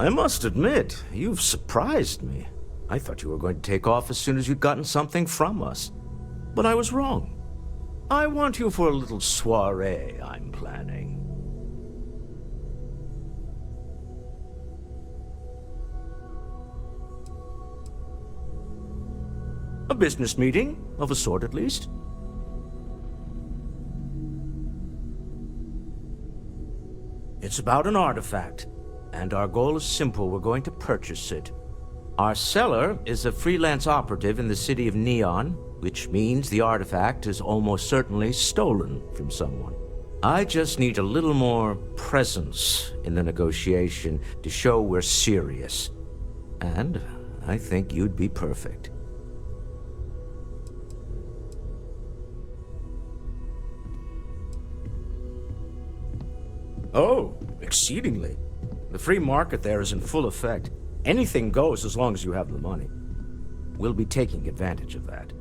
I must admit, you've surprised me. I thought you were going to take off as soon as you'd gotten something from us. But I was wrong. I want you for a little soiree I'm planning. A business meeting, of a sort at least. It's about an artifact, and our goal is simple. We're going to purchase it. Our seller is a freelance operative in the city of Neon, which means the artifact is almost certainly stolen from someone. I just need a little more presence in the negotiation to show we're serious. And I think you'd be perfect. Oh, exceedingly. The free market there is in full effect. Anything goes as long as you have the money. We'll be taking advantage of that.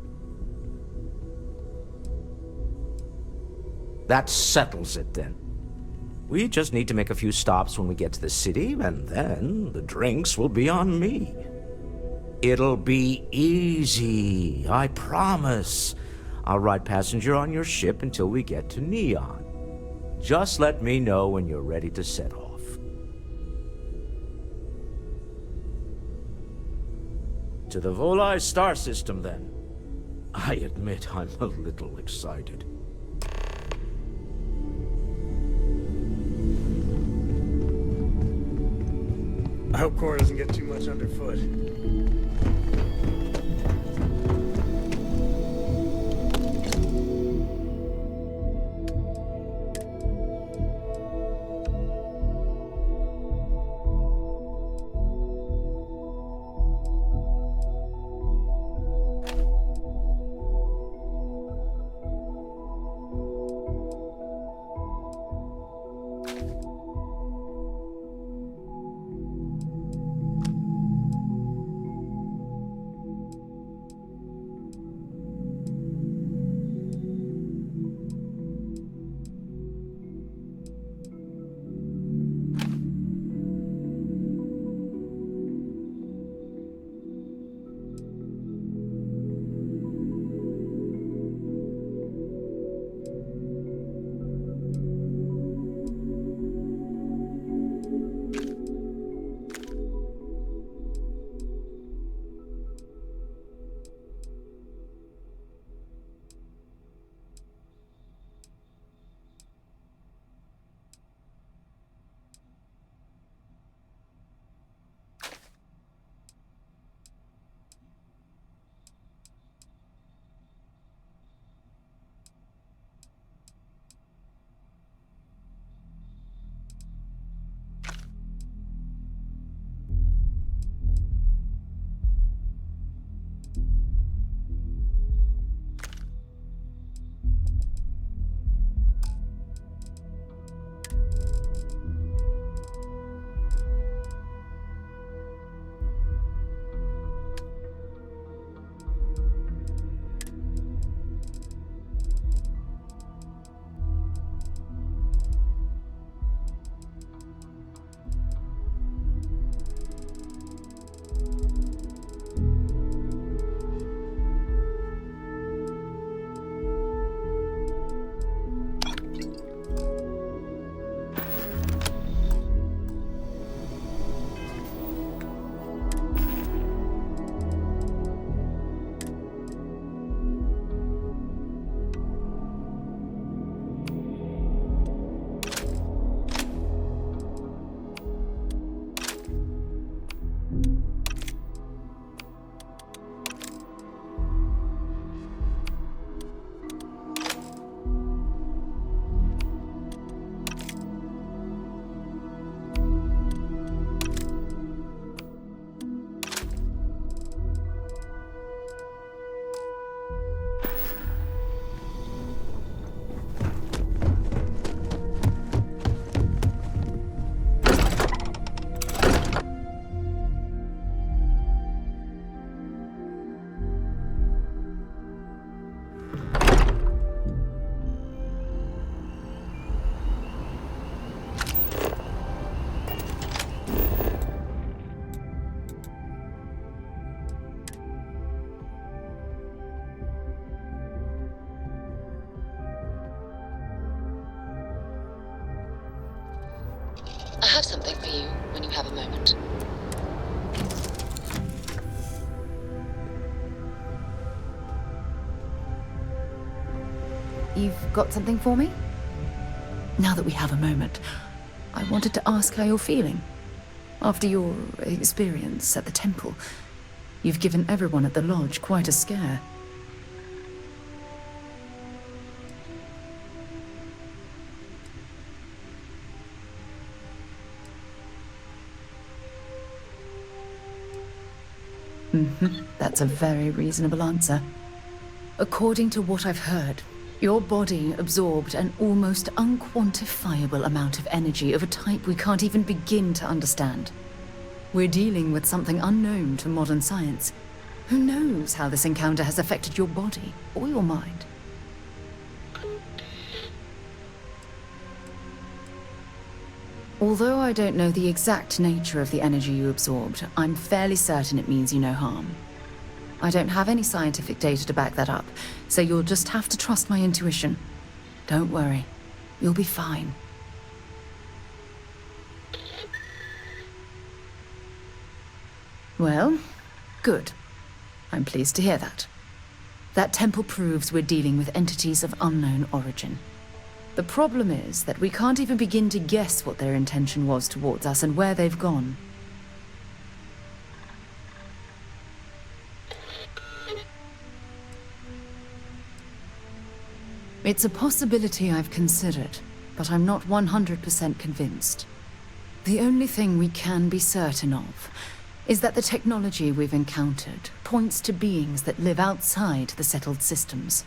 That settles it, then. We just need to make a few stops when we get to the city, and then the drinks will be on me. It'll be easy, I promise. I'll ride passenger on your ship until we get to Neon. Just let me know when you're ready to set off. To the Volii star system, then. I admit I'm a little excited. I hope Cora doesn't get too much underfoot. have something for you when you have a moment. You've got something for me? Now that we have a moment, I wanted to ask how you're feeling. After your experience at the temple, you've given everyone at the lodge quite a scare. That's a very reasonable answer. According to what I've heard, your body absorbed an almost unquantifiable amount of energy of a type we can't even begin to understand. We're dealing with something unknown to modern science. Who knows how this encounter has affected your body or your mind? Although I don't know the exact nature of the energy you absorbed, I'm fairly certain it means you no harm. I don't have any scientific data to back that up, so you'll just have to trust my intuition. Don't worry, you'll be fine. Well, good. I'm pleased to hear that. That temple proves we're dealing with entities of unknown origin. The problem is that we can't even begin to guess what their intention was towards us and where they've gone. It's a possibility I've considered, but I'm not 100% convinced. The only thing we can be certain of is that the technology we've encountered points to beings that live outside the settled systems.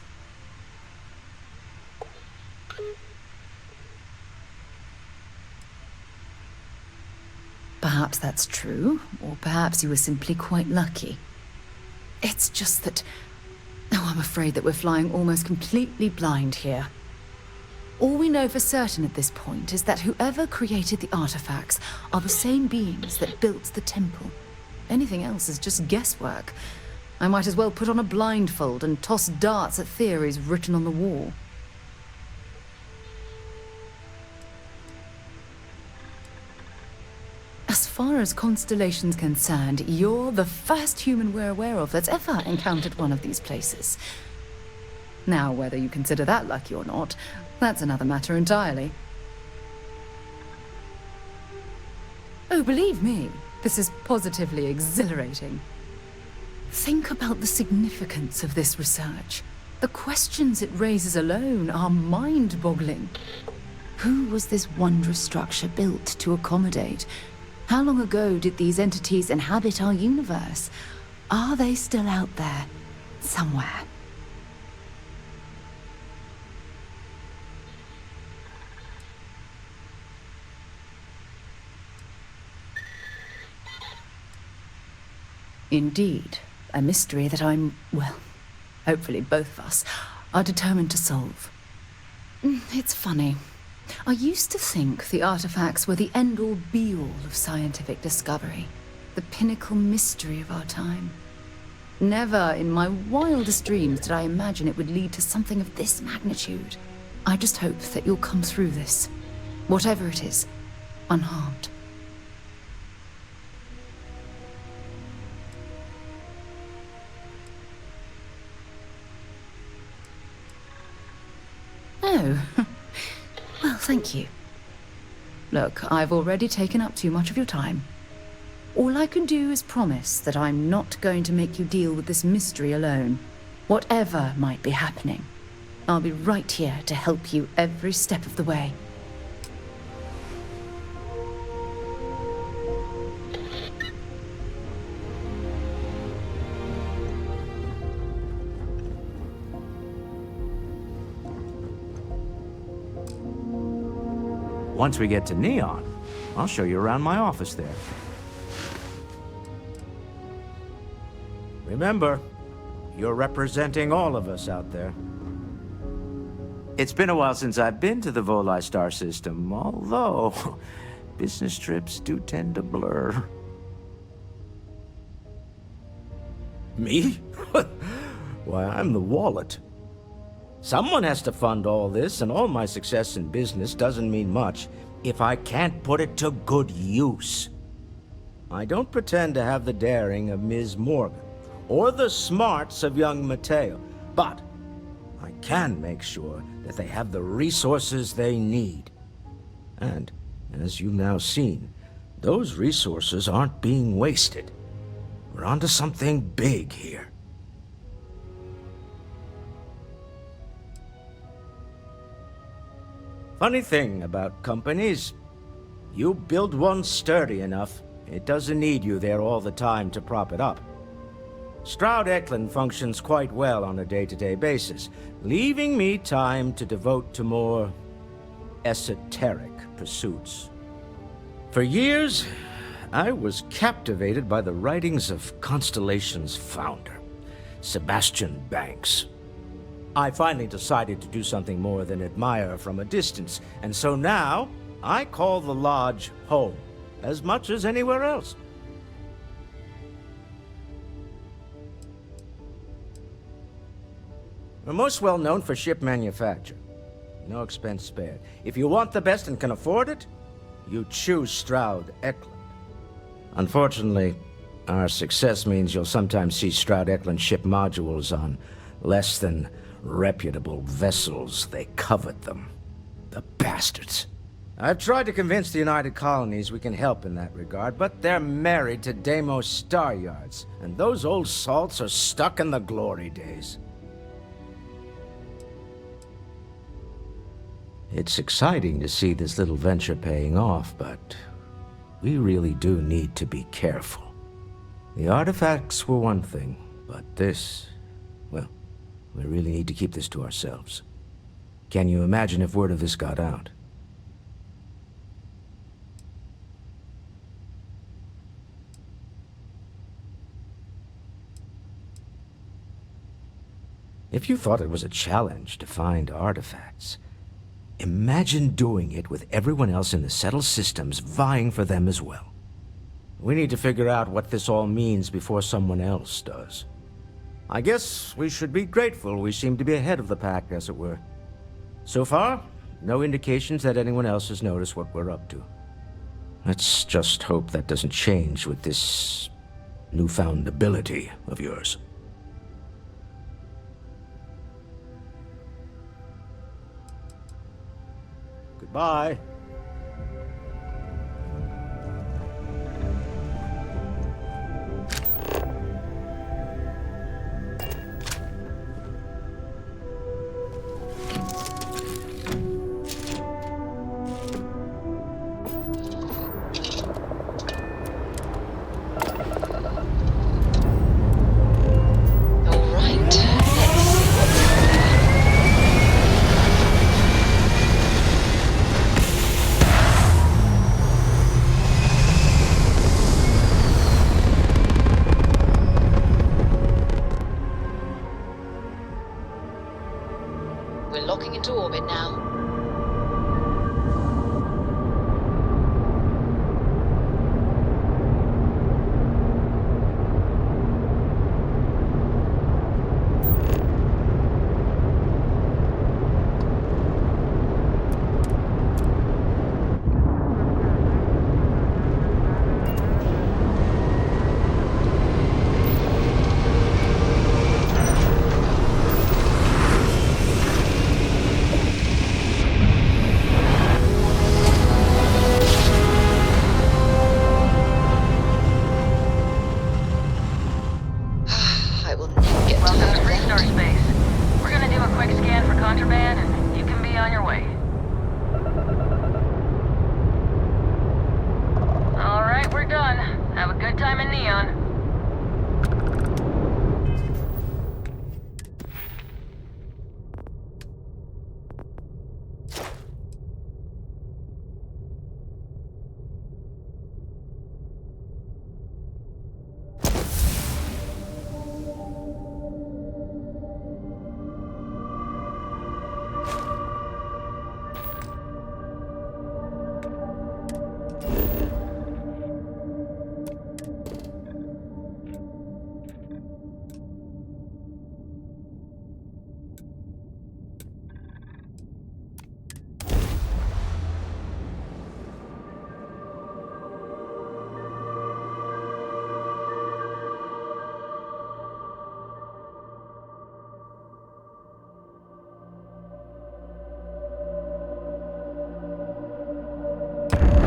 Perhaps that's true, or perhaps you were simply quite lucky. It's just that... Oh, I'm afraid that we're flying almost completely blind here. All we know for certain at this point is that whoever created the artifacts are the same beings that built the temple. Anything else is just guesswork. I might as well put on a blindfold and toss darts at theories written on the wall. As far as Constellation's concerned, you're the first human we're aware of that's ever encountered one of these places. Now, whether you consider that lucky or not, that's another matter entirely. Oh, believe me, this is positively exhilarating. Think about the significance of this research. The questions it raises alone are mind-boggling. Who was this wondrous structure built to accommodate? How long ago did these entities inhabit our universe? Are they still out there, somewhere? Indeed, a mystery that well, hopefully both of us are determined to solve. It's funny. I used to think the artifacts were the end-all be-all of scientific discovery, the pinnacle mystery of our time. Never in my wildest dreams did I imagine it would lead to something of this magnitude. I just hope that you'll come through this, whatever it is, unharmed. Oh. Well, thank you. Look, I've already taken up too much of your time. All I can do is promise that I'm not going to make you deal with this mystery alone. Whatever might be happening, I'll be right here to help you every step of the way. Once we get to Neon, I'll show you around my office there. Remember, you're representing all of us out there. It's been a while since I've been to the Volii star system, although business trips do tend to blur. Me? Why, I'm the wallet. Someone has to fund all this, and all my success in business doesn't mean much if I can't put it to good use. I don't pretend to have the daring of Ms. Morgan, or the smarts of young Mateo, but I can make sure that they have the resources they need. And, as you've now seen, those resources aren't being wasted. We're onto something big here. Funny thing about companies, you build one sturdy enough, it doesn't need you there all the time to prop it up. Stroud Eklund functions quite well on a day-to-day basis, leaving me time to devote to more esoteric pursuits. For years, I was captivated by the writings of Constellation's founder, Sebastian Banks. I finally decided to do something more than admire from a distance, and so now I call the lodge home, as much as anywhere else. We're most well known for ship manufacture. No expense spared. If you want the best and can afford it, you choose Stroud Eklund. Unfortunately, our success means you'll sometimes see Stroud Eklund ship modules on less than reputable vessels. They covet them. The bastards. I've tried to convince the United Colonies we can help in that regard, but they're married to Deimos Star Yards, and those old salts are stuck in the glory days. It's exciting to see this little venture paying off, but we really do need to be careful. The artifacts were one thing, but this, well, we really need to keep this to ourselves. Can you imagine if word of this got out? If you thought it was a challenge to find artifacts, imagine doing it with everyone else in the settled systems vying for them as well. We need to figure out what this all means before someone else does. I guess we should be grateful we seem to be ahead of the pack, as it were. So far, no indications that anyone else has noticed what we're up to. Let's just hope that doesn't change with this newfound ability of yours. Goodbye. Locking into orbit now.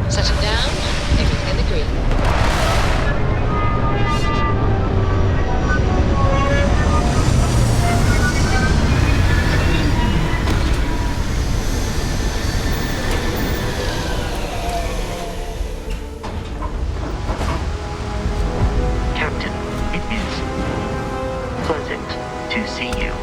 Settle down. Everything in the green. Captain, it is pleasant to see you.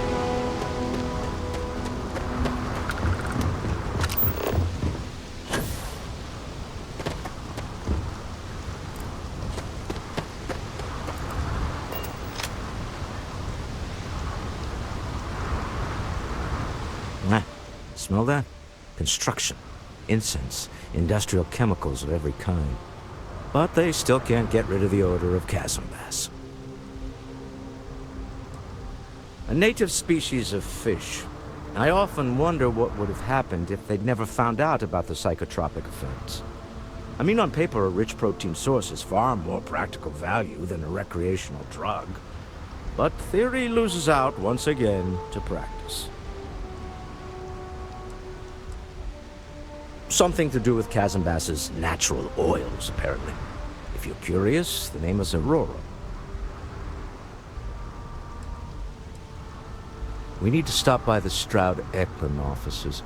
Smell that? Construction, incense, industrial chemicals of every kind. But they still can't get rid of the odor of chasm bass. A native species of fish. I often wonder what would have happened if they'd never found out about the psychotropic effects. I mean, on paper, a rich protein source is far more practical value than a recreational drug. But theory loses out once again to practice. Something to do with chasm bass's natural oils, apparently. If you're curious, the name is Aurora. We need to stop by the Stroud Eklund offices.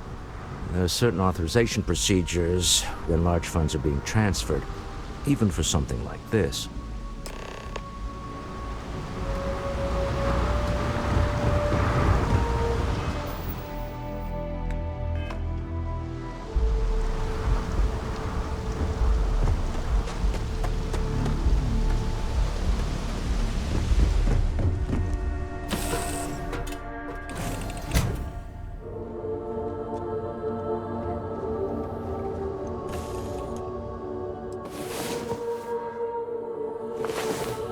There are certain authorization procedures when large funds are being transferred, even for something like this.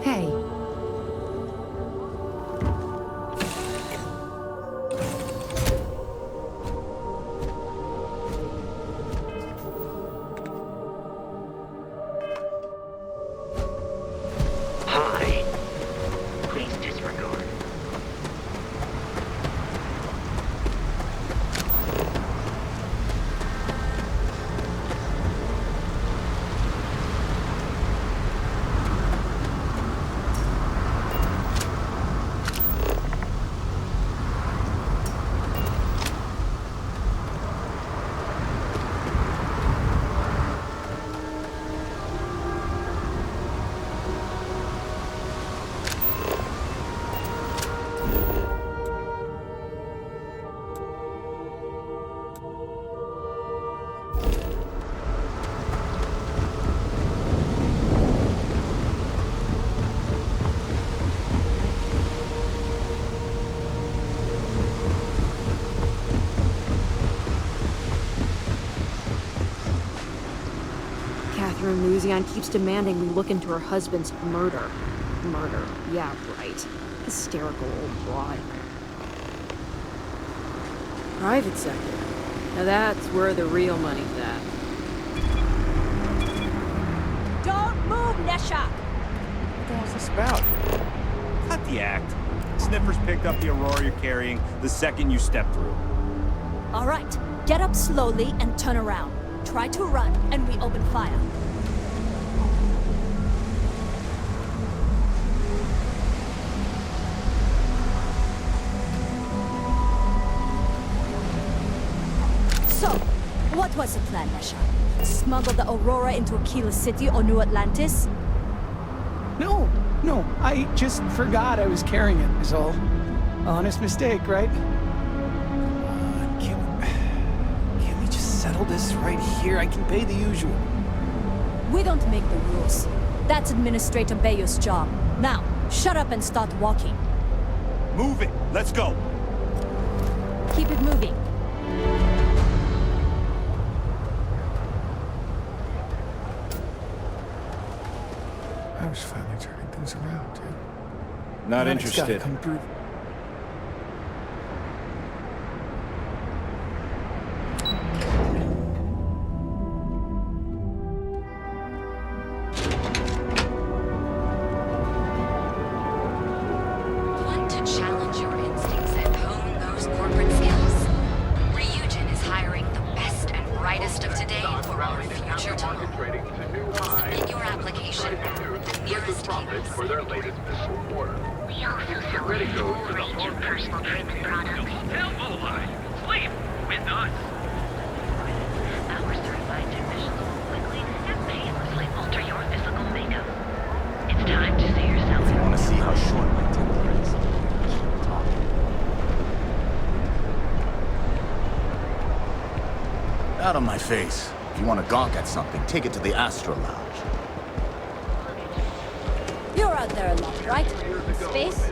Hey. Hi. Please disregard. Louisiane keeps demanding we look into her husband's murder. Murder, yeah, right. Hysterical old broad. Private sector. Now that's where the real money's at. Don't move, Nesha! What the hell's this about? Cut the act. Sniffers picked up the Aurora you're carrying the second you step through. All right, get up slowly and turn around. Try to run, and we open fire. So, what was the plan, Nesha? Smuggle the Aurora into Aquila City or New Atlantis? No, I just forgot I was carrying it, is all. Honest mistake, right? Can't we just settle this right here? I can pay the usual. We don't make the rules. That's Administrator Bayo's job. Now, shut up and start walking. Move it! Let's go! Keep it moving. I was finally turning things around, dude. Not Man, it's gotta interested. come through. Want to challenge your instincts and hone those corporate skills? Ryujin is hiring the best and brightest of today for our future tomorrow. credit code for the your personal treatment products. Tell Volii. Sleep with us. Our certified technicians will quickly and painlessly alter your physical makeup. It's time to see yourself. If you want to see how short my temper is, keep talking. Out of my face. If you want to gawk at something, take it to the Astro Lounge. You're out there a lot, right? In space?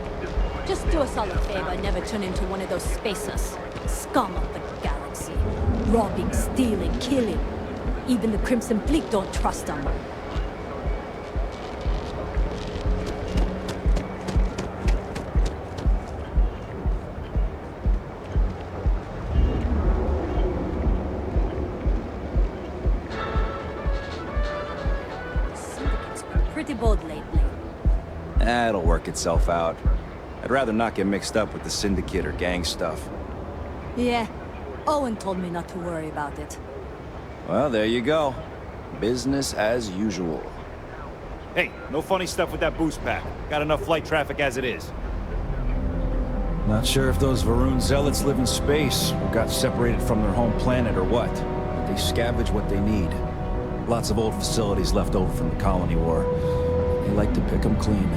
Just do us all a favor and never turn into one of those spacers. Scum of the galaxy. Robbing, stealing, killing. Even the Crimson Fleet don't trust them. Syndicate's been pretty bold lately. It'll work itself out. I'd rather not get mixed up with the syndicate or gang stuff. Yeah, Owen told me not to worry about it. Well, there you go. Business as usual. Hey, no funny stuff with that boost pack. Got enough flight traffic as it is. Not sure if those Varun zealots live in space, or got separated from their home planet, or what. But they scavenge what they need. Lots of old facilities left over from the Colony War. They like to pick them clean.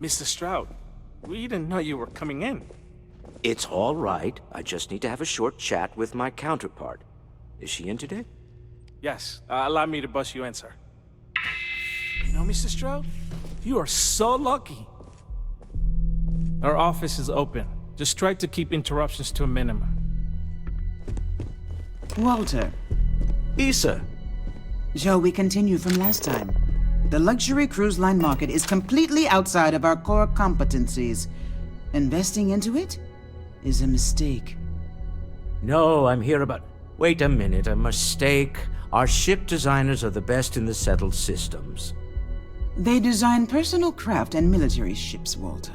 Mr. Stroud, we didn't know you were coming in. It's all right. I just need to have a short chat with my counterpart. Is she in today? Yes, allow me to bust you in, sir. You know, Mr. Stroud, you are so lucky. Our office is open. Just try to keep interruptions to a minimum. Walter. Issa. Shall we continue from last time? The luxury cruise line market is completely outside of our core competencies. Investing into it is a mistake. No, I'm here about... Wait a minute, a mistake. Our ship designers are the best in the settled systems. They design personal craft and military ships, Walter.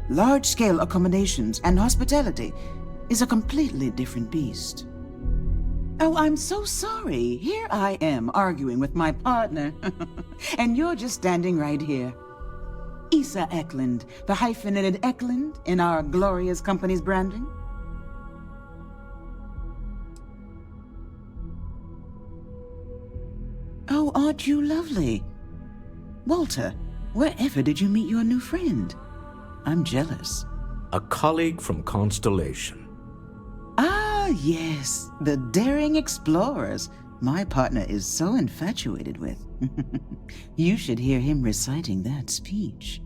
Large-scale accommodations and hospitality is a completely different beast. Oh, I'm so sorry. Here I am arguing with my partner. And you're just standing right here. Issa Eklund, the hyphenated Eklund in our glorious company's branding. Oh, aren't you lovely? Walter, wherever did you meet your new friend? I'm jealous. A colleague from Constellation. Ah, yes, the daring explorers my partner is so infatuated with. You should hear him reciting that speech.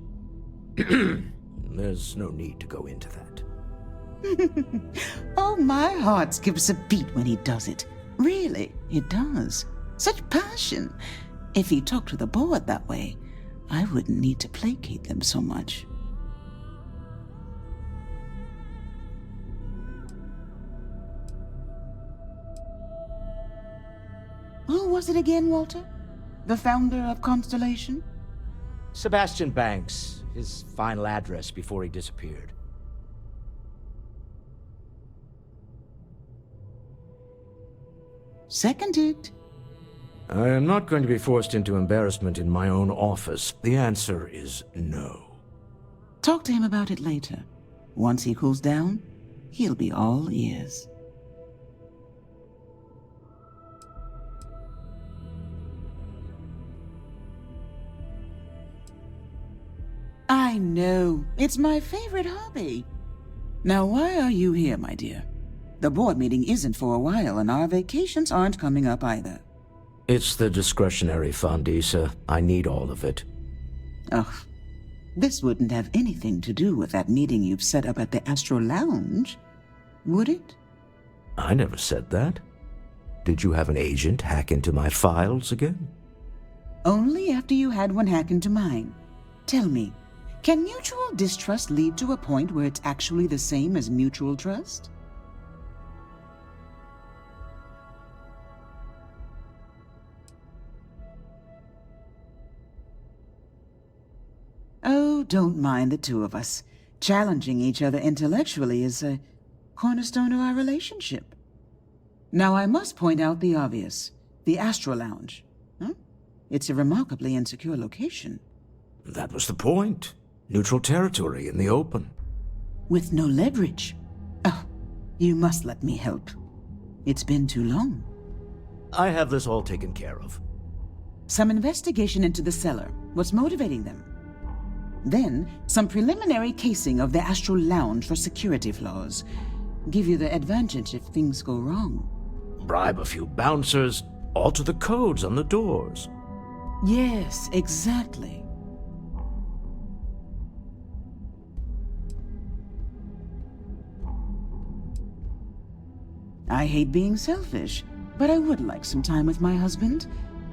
There's no need to go into that. Oh, my heart skips a beat when he does it. Really, it does. Such passion. If he talked to the board that way, I wouldn't need to placate them so much. Who was it again, Walter? The founder of Constellation? Sebastian Banks, his final address before he disappeared. Seconded. I am not going to be forced into embarrassment in my own office. The answer is no. Talk to him about it later. Once he cools down, he'll be all ears. I know. It's my favorite hobby. Now, why are you here, my dear? The board meeting isn't for a while, and our vacations aren't coming up either. It's the discretionary fund, Issa. I need all of it. Ugh. This wouldn't have anything to do with that meeting you've set up at the Astro Lounge, would it? I never said that. Did you have an agent hack into my files again? Only after you had one hack into mine. Tell me, can mutual distrust lead to a point where it's actually the same as mutual trust? don't mind the two of us. Challenging each other intellectually is a cornerstone of our relationship. Now, I must point out the obvious. The Astro Lounge. Huh? It's a remarkably insecure location. That was the point. Neutral territory in the open. With no leverage. Oh, you must let me help. It's been too long. I have this all taken care of. Some investigation into the cellar. What's motivating them? Then, some preliminary casing of the Astral Lounge for security flaws. Give you the advantage if things go wrong. Bribe a few bouncers, alter the codes on the doors. Yes, exactly. I hate being selfish, but I would like some time with my husband.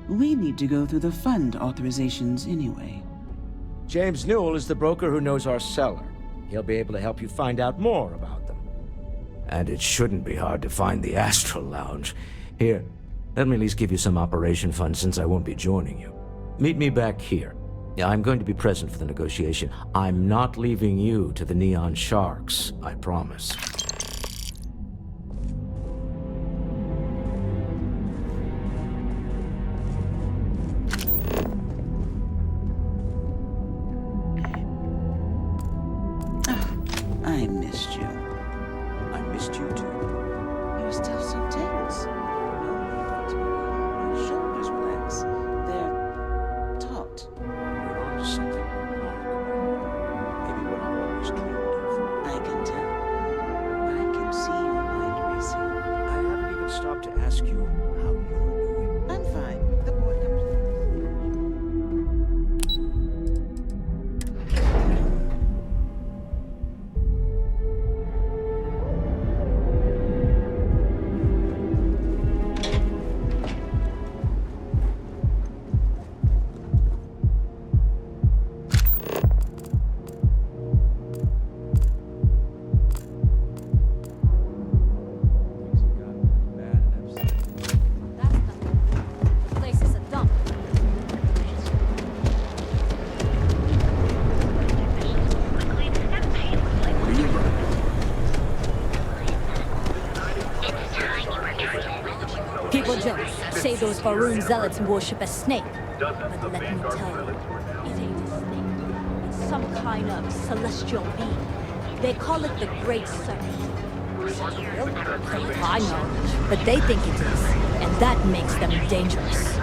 We need to go through the fund authorizations anyway. James Newell is the broker who knows our cellar. He'll be able to help you find out more about them. And it shouldn't be hard to find the Astral Lounge. Here, let me at least give you some operation funds since I won't be joining you. Meet me back here. I'm going to be present for the negotiation. I'm not leaving you to the Neon Sharks, I promise. I missed you. I missed you too. You're still so tense. Your shoulders relax. They're taut. You're on to something remarkable. Maybe what I've always dreamed of. I can tell. I can see your mind racing. I haven't even stopped to ask you how you're doing. I'm fine. The board completes. Those Varun zealots worship a snake. But let me tell you, it ain't a snake. It's some kind of celestial being. They call it the Great Serpent. Is it real? I know, but they think it is, and that makes them dangerous.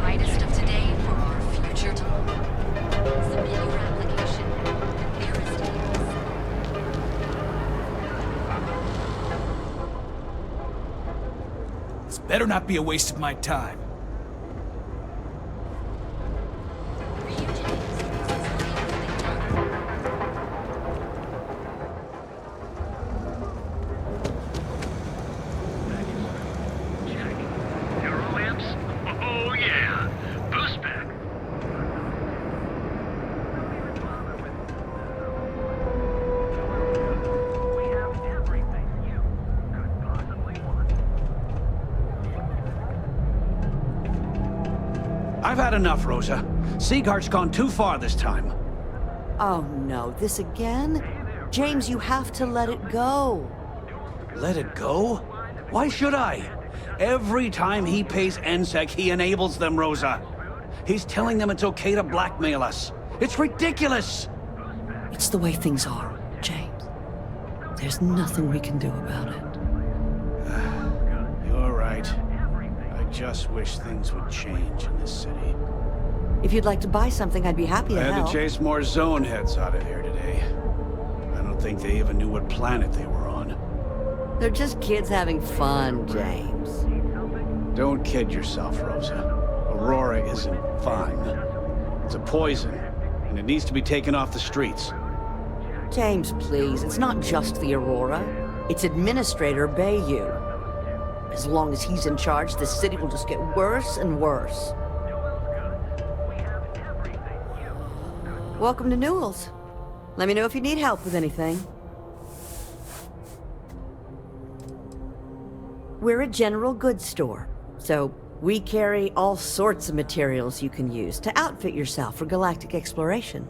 Brightest of today for our future tomorrow. Submit your application. Nearest Better not be a waste of my time. Euro amps? Oh yeah. Boost back. We have everything you could possibly want. I've had enough, Rosa. Siegart's gone too far this time. Oh no, this again? James, you have to let it go. Let it go? Why should I? Every time he pays NSEC, he enables them, Rosa. He's telling them it's okay to blackmail us. It's ridiculous! It's the way things are, James. There's nothing we can do about it. You're right. I just wish things would change in this city. If you'd like to buy something, I'd be happy to I had help. to chase more zone heads out of here today. I don't think they even knew what planet they were on. They're just kids having fun, James. Don't kid yourself, Rosa. Aurora isn't fun. It's a poison, and it needs to be taken off the streets. James, please. It's not just the Aurora. It's Administrator Bayou. As long as he's in charge, this city will just get worse and worse. Welcome to Newell's. Let me know if you need help with anything. We're a general goods store, so We carry all sorts of materials you can use to outfit yourself for galactic exploration.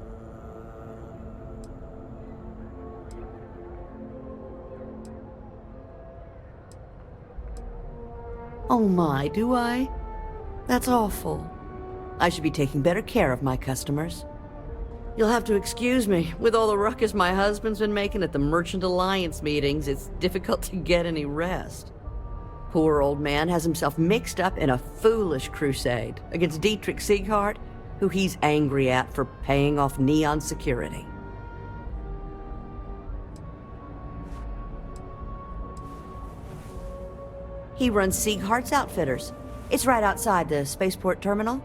Oh my, do I? That's awful. I should be taking better care of my customers. You'll have to excuse me. With all the ruckus my husband's been making at the Merchant Alliance meetings, it's difficult to get any rest. Poor old man has himself mixed up in a foolish crusade against Dietrich Sieghart, who he's angry at for paying off Neon security. He runs Sieghart's Outfitters. It's right outside the spaceport terminal.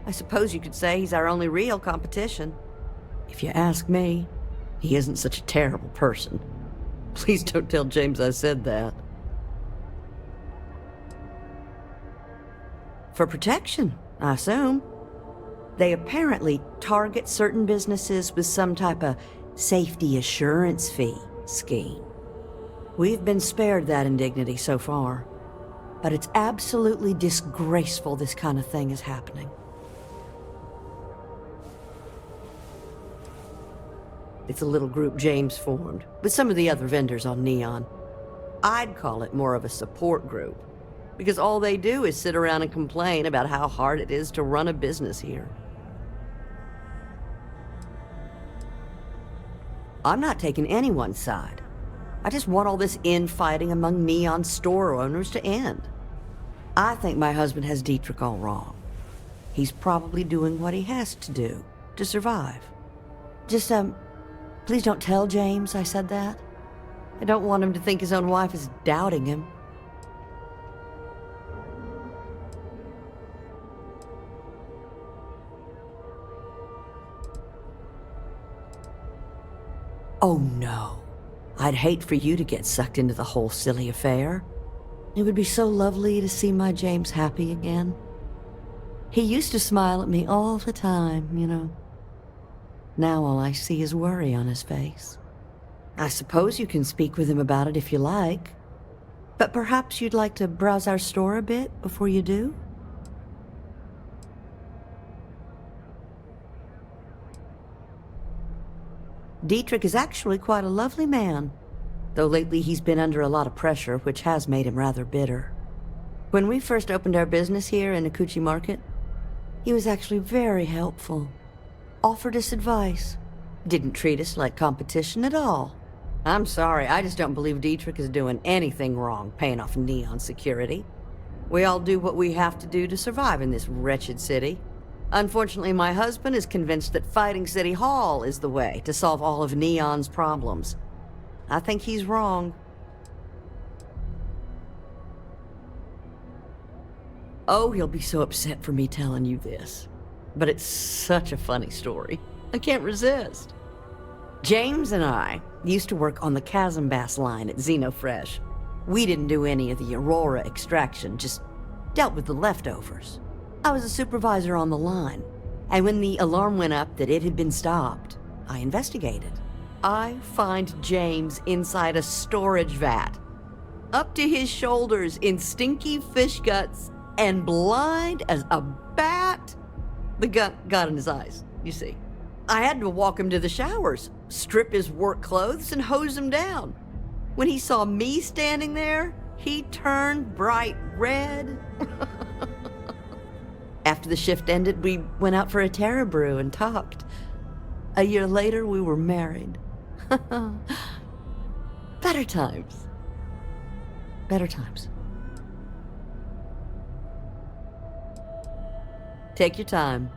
I suppose you could say he's our only real competition. If you ask me, he isn't such a terrible person. Please don't tell James I said that. For protection, I assume. They apparently target certain businesses with some type of safety assurance fee scheme. We've been spared that indignity so far, but it's absolutely disgraceful this kind of thing is happening. It's a little group James formed with some of the other vendors on Neon. I'd call it more of a support group, because all they do is sit around and complain about how hard it is to run a business here. I'm not taking anyone's side. I just want all this infighting among Neon store owners to end. I think my husband has Dietrich all wrong. He's probably doing what he has to do to survive. Just, please don't tell James I said that. I don't want him to think his own wife is doubting him. Oh no. I'd hate for you to get sucked into the whole silly affair. It would be so lovely to see my James happy again. He used to smile at me all the time, you know. Now all I see is worry on his face. I suppose you can speak with him about it if you like. But perhaps you'd like to browse our store a bit before you do? Dietrich is actually quite a lovely man, though lately he's been under a lot of pressure, which has made him rather bitter. When we first opened our business here in Akuchi Market, he was actually very helpful. Offered us advice. Didn't treat us like competition at all. I'm sorry, I just don't believe Dietrich is doing anything wrong paying off Neon security. We all do what we have to do to survive in this wretched city. Unfortunately, my husband is convinced that fighting City Hall is the way to solve all of Neon's problems. I think he's wrong. Oh, he'll be so upset for me telling you this. But it's such a funny story. I can't resist. James and I used to work on the Chasm Bass line at Xenofresh. We didn't do any of the Aurora extraction, just dealt with the leftovers. I was a supervisor on the line, and when the alarm went up that it had been stopped, I investigated. I find James inside a storage vat, up to his shoulders in stinky fish guts and blind as a bat. The gut got in his eyes, you see. I had to walk him to the showers, strip his work clothes, and hose him down. When he saw me standing there, he turned bright red. After the shift ended, we went out for a Terra Brew and talked. A year later, we were married. Better times. Better times. Take your time.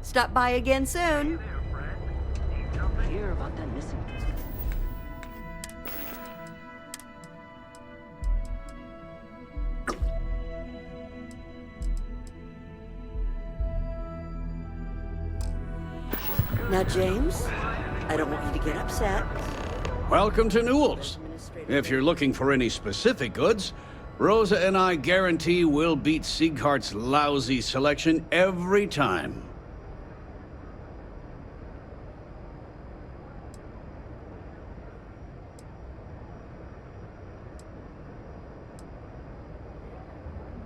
Stop by again soon. Hear about that missing. Now, James, I don't want you to get upset. Welcome to Newell's. If you're looking for any specific goods, Rosa and I guarantee we'll beat Sieghart's lousy selection every time.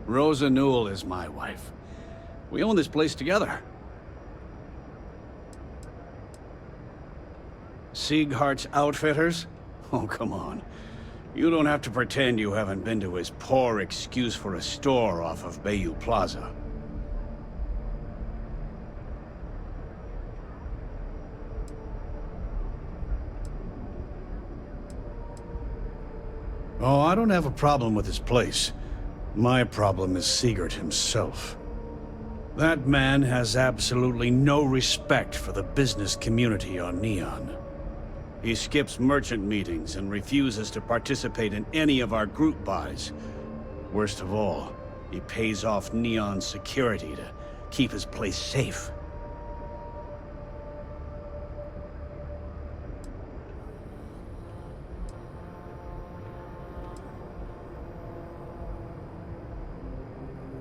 Rosa Newill is my wife. We own this place together. Sieghart's Outfitters? Oh, come on. You don't have to pretend you haven't been to his poor excuse for a store off of Bayou Plaza. Oh, I don't have a problem with his place. My problem is Siegert himself. That man has absolutely no respect for the business community on Neon. He skips merchant meetings and refuses to participate in any of our group buys. Worst of all, he pays off Neon's security to keep his place safe.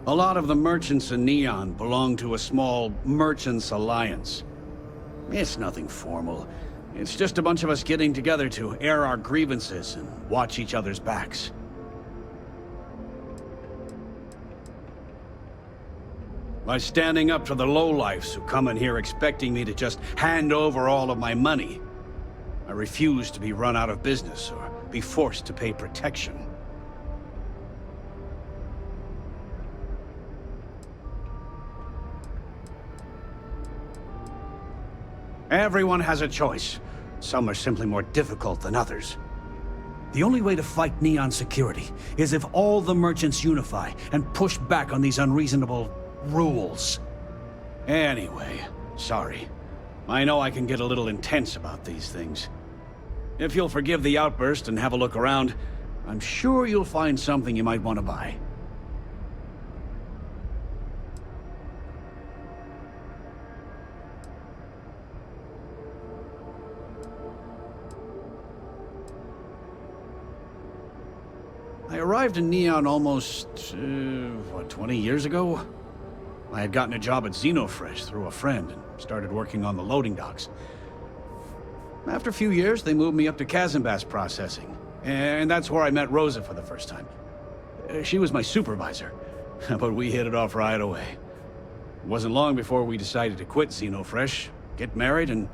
A lot of the merchants in Neon belong to a small merchants alliance. It's nothing formal. It's just a bunch of us getting together to air our grievances and watch each other's backs. By standing up to the lowlifes who come in here expecting me to just hand over all of my money, I refuse to be run out of business or be forced to pay protection. Everyone has a choice. Some are simply more difficult than others. The only way to fight Neon security is if all the merchants unify and push back on these unreasonable rules. Anyway, sorry. I know I can get a little intense about these things. If you'll forgive the outburst and have a look around, I'm sure you'll find something you might want to buy. I arrived in Neon almost, 20 years ago? I had gotten a job at Xenofresh through a friend and started working on the loading docks. After a few years, they moved me up to Kazanbass processing, and that's where I met Rosa for the first time. She was my supervisor, but we hit it off right away. It wasn't long before we decided to quit Xenofresh, get married, and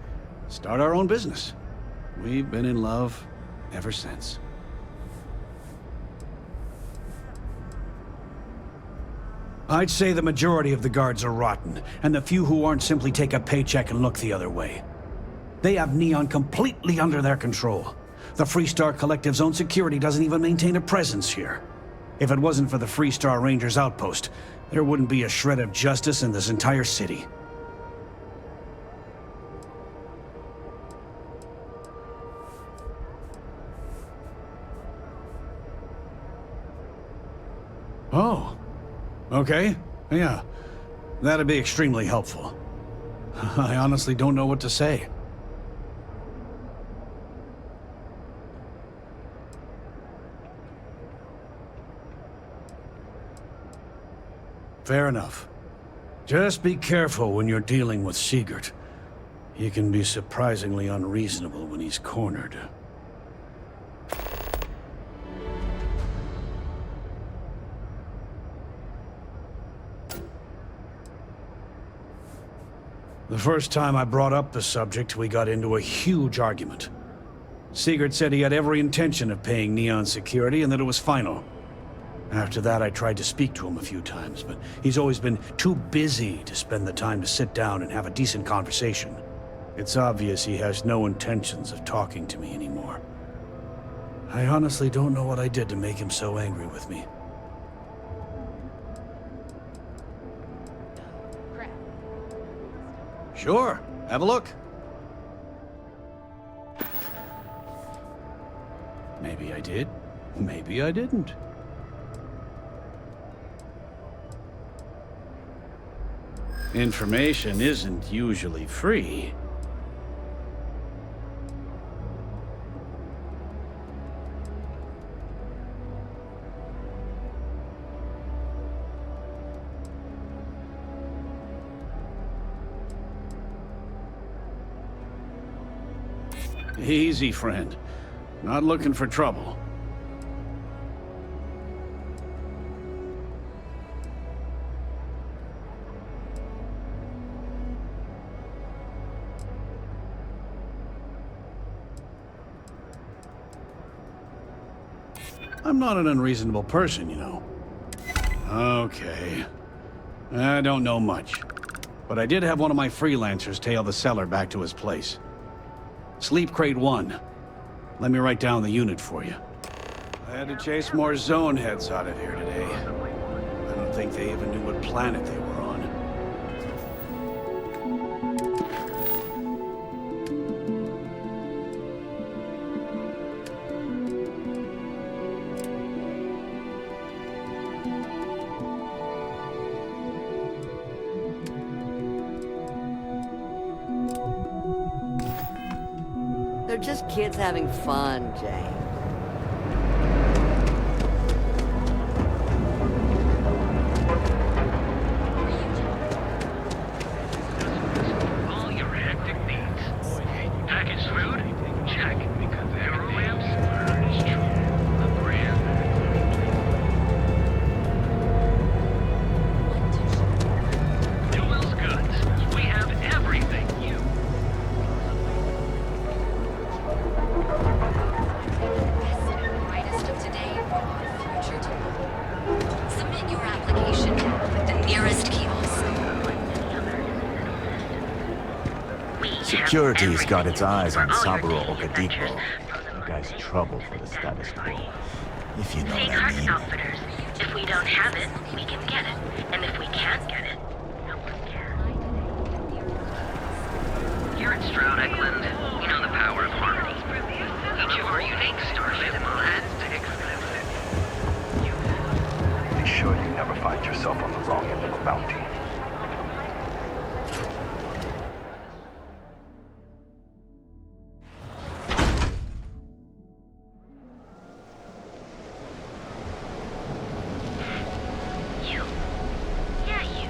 start our own business. We've been in love ever since. I'd say the majority of the guards are rotten, and the few who aren't simply take a paycheck and look the other way. They have Neon completely under their control. The Freestar Collective's own security doesn't even maintain a presence here. If it wasn't for the Freestar Rangers outpost, there wouldn't be a shred of justice in this entire city. Oh. Okay, yeah. That'd be extremely helpful. I honestly don't know what to say. Fair enough. Just be careful when you're dealing with Siegert. He can be surprisingly unreasonable when he's cornered. The first time I brought up the subject, we got into a huge argument. Siegert said he had every intention of paying Neon security and that it was final. After that, I tried to speak to him a few times, but he's always been too busy to spend the time to sit down and have a decent conversation. It's obvious he has no intentions of talking to me anymore. I honestly don't know what I did to make him so angry with me. Sure, have a look. Maybe I did, maybe I didn't. Information isn't usually free. Easy, friend. Not looking for trouble. I'm not an unreasonable person, you know. Okay. I don't know much. But I did have one of my freelancers tail the seller back to his place. Sleep Crate 1. Let me write down the unit for you. I had to chase more zone heads out of here today. I don't think they even knew what planet they were on. They're just kids having fun, Jane. All your hectic needs. Packaged food? Check. Aero lamps? Furnished. A brand. Newell's Goods. We have everything you. Brightest of today for our future tomorrow. Submit your application now at the nearest kiosk. Security's got its eyes on Saburo Okadipo. The guy's trouble for the status quo. If you know Take what I heart, mean. outfitters. If we don't have it, we can get it. And if we can't get it, no one can. Here at Stroud Eklund, you know the power of harmony. Each of our unique Starfield adds to exclusive. Be sure you never find yourself on the wrong end of a bounty. You. Yeah, you.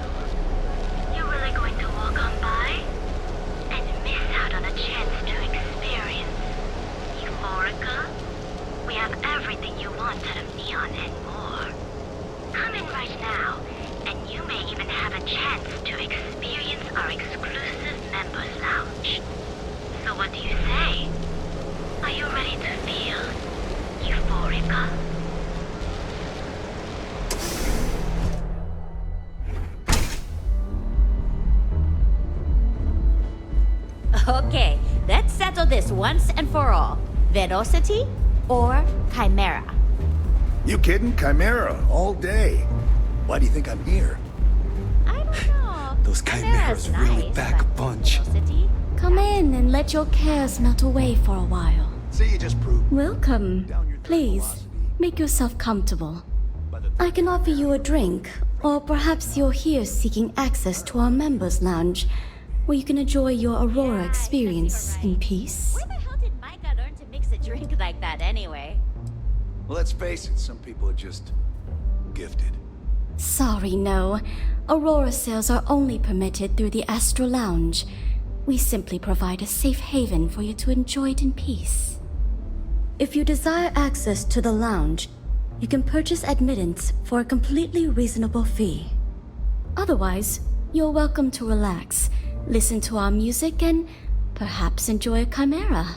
You're really going to walk on by and miss out on a chance to experience Euphorica? We have everything you want out of Neon and more. Come in right now, and you may even have a chance to experience our exclusive members lounge. So what do you say? Are you ready to feel Euphorica? Okay, let's settle this once and for all. Velocity or Chimera? You kidding? Chimera, all day. Why do you think I'm here? I don't know. Those chimeras really back a bunch. Velocity? Come in and let your cares melt away for a while. See, you just proved. Welcome. Please, make yourself comfortable. I can offer you a drink, or perhaps you're here seeking access to our members' lounge, where you can enjoy your Aurora experience in peace. Where the hell did Micah learn to mix a drink like that anyway? Well, let's face it, some people are just gifted. Sorry, no. Aurora sales are only permitted through the Astral Lounge. We simply provide a safe haven for you to enjoy it in peace. If you desire access to the lounge, you can purchase admittance for a completely reasonable fee. Otherwise, you're welcome to relax, listen to our music, and perhaps enjoy a chimera.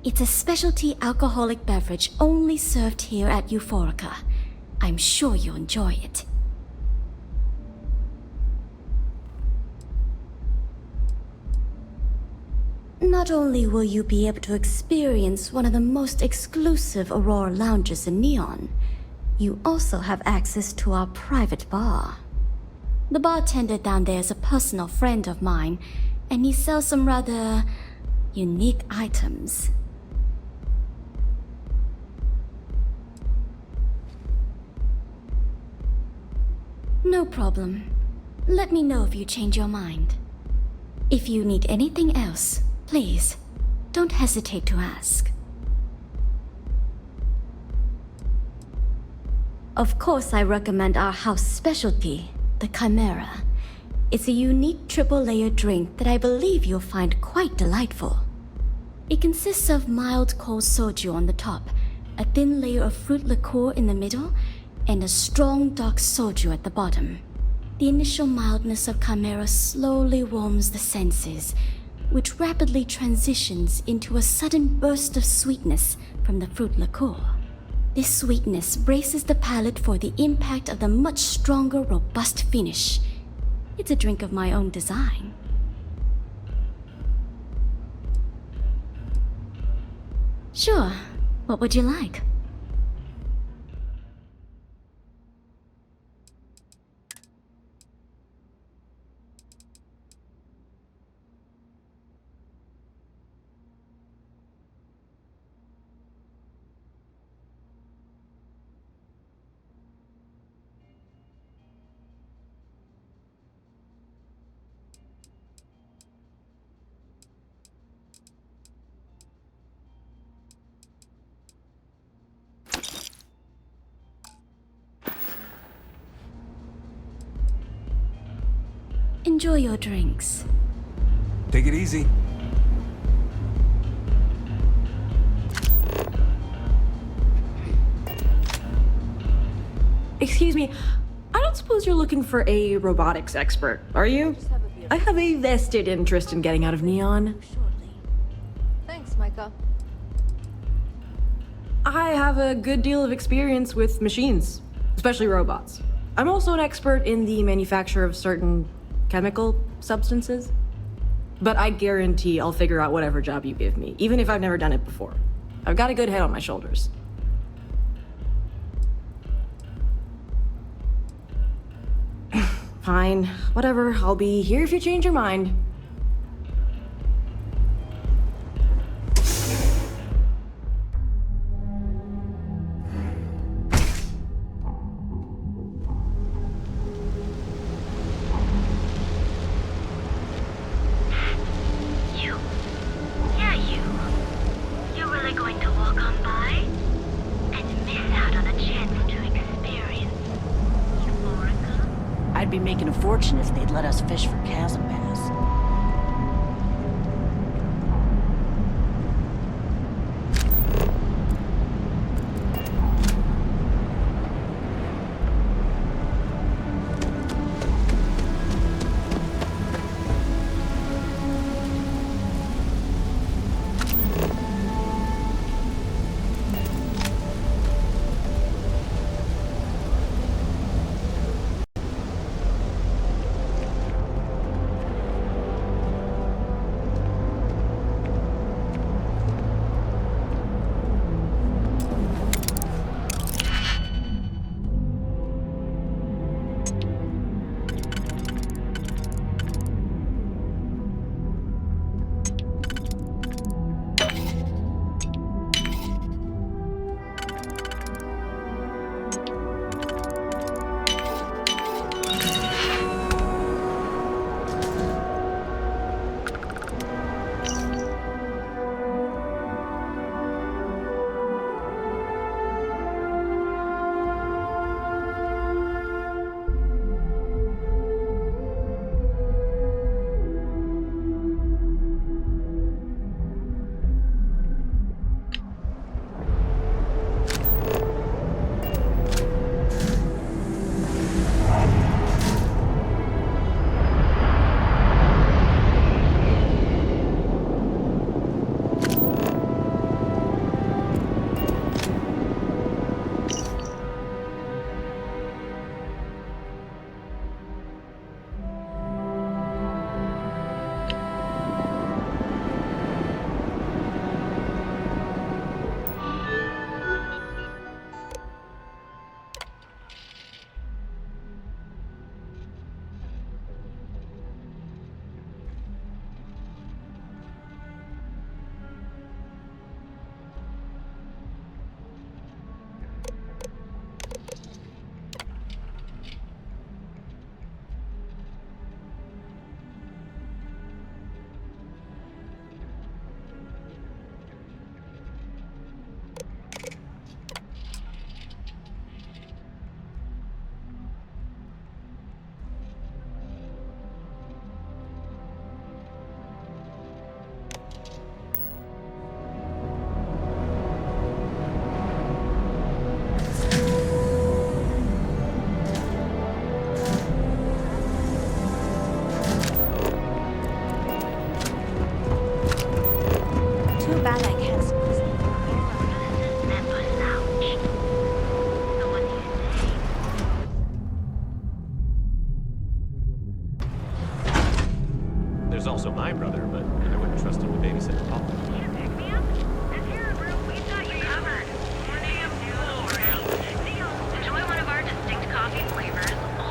It's a specialty alcoholic beverage only served here at Euphorica. I'm sure you'll enjoy it. Not only will you be able to experience one of the most exclusive Aurora lounges in Neon, you also have access to our private bar. The bartender down there is a personal friend of mine, and he sells some rather unique items. No problem. Let me know if you change your mind. If you need anything else, please, don't hesitate to ask. Of course, I recommend our house specialty, the Chimera. It's a unique triple-layer drink that I believe you'll find quite delightful. It consists of mild cold soju on the top, a thin layer of fruit liqueur in the middle, and a strong dark soju at the bottom. The initial mildness of Chimera slowly warms the senses, which rapidly transitions into a sudden burst of sweetness from the fruit liqueur. This sweetness braces the palate for the impact of the much stronger, robust finish. It's a drink of my own design. Sure. What would you like? Enjoy your drinks. Take it easy. Excuse me, I don't suppose you're looking for a robotics expert, are you? I have a vested interest in getting out of Neon. Thanks, Micah. I have a good deal of experience with machines, especially robots. I'm also an expert in the manufacture of certain chemical substances. But I guarantee I'll figure out whatever job you give me, even if I've never done it before. I've got a good head on my shoulders. Fine, whatever, I'll be here if you change your mind. Making a fortune if they'd let us fish for chasm bass. There's also my brother, but I wouldn't trust him to babysit the Paul.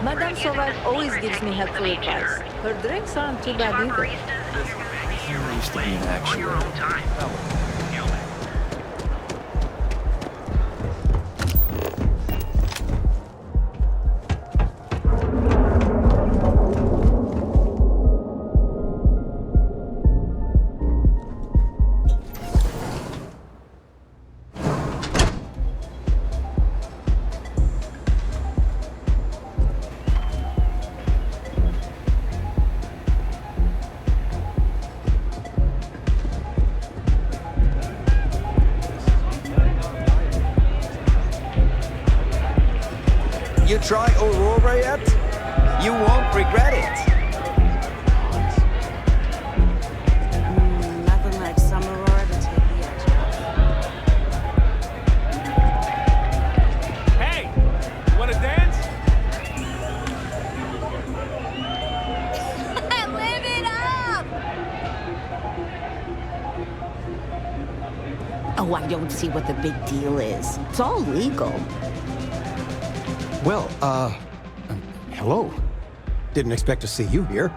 Madame Sauvage always gives me helpful advice. Her drinks aren't too bad either. I used to be an actuary. You try Aurora yet? You won't regret it. Nothing like some Aurora to take the edge off. Hey! You wanna dance? Live it up! Oh, I don't see what the big deal is. It's all legal. Well, hello. Didn't expect to see you here.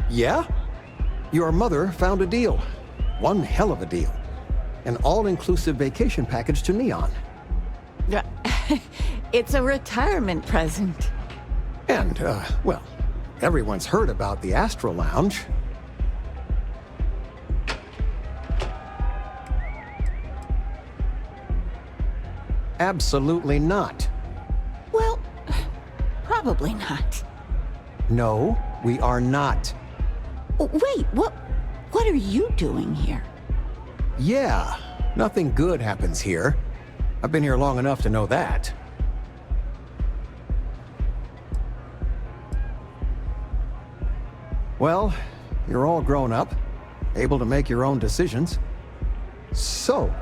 Yeah? Your mother found a deal. One hell of a deal. An all-inclusive vacation package to Neon. It's a retirement present. And, well, everyone's heard about the Astro Lounge. Absolutely not. Well, probably not. No, we are not. Wait, what are you doing here? Yeah, nothing good happens here. I've been here long enough to know that. Well, you're all grown up, able to make your own decisions. So,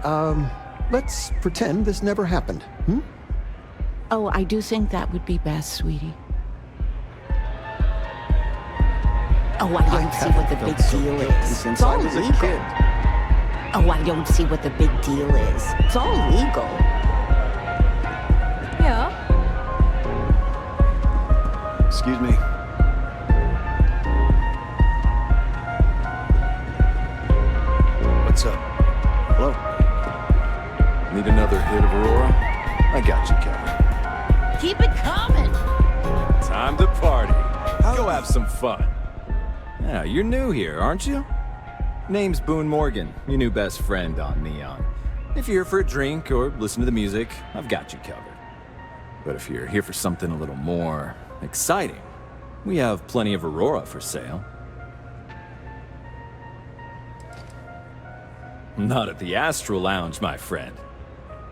let's pretend this never happened, hmm? Oh, I do think that would be best, sweetie. Oh, I don't see what the big deal is. It's all legal. Oh, I don't see what the big deal is. It's all legal. Yeah. Excuse me. What's up? Hello? Need another hit of Aurora? I got you covered. Keep it coming! Time to party. Go have some fun. Yeah, you're new here, aren't you? Name's Boone Morgan, your new best friend on Neon. If you're here for a drink or listen to the music, I've got you covered. But if you're here for something a little more exciting, we have plenty of Aurora for sale. Not at the Astro Lounge, my friend.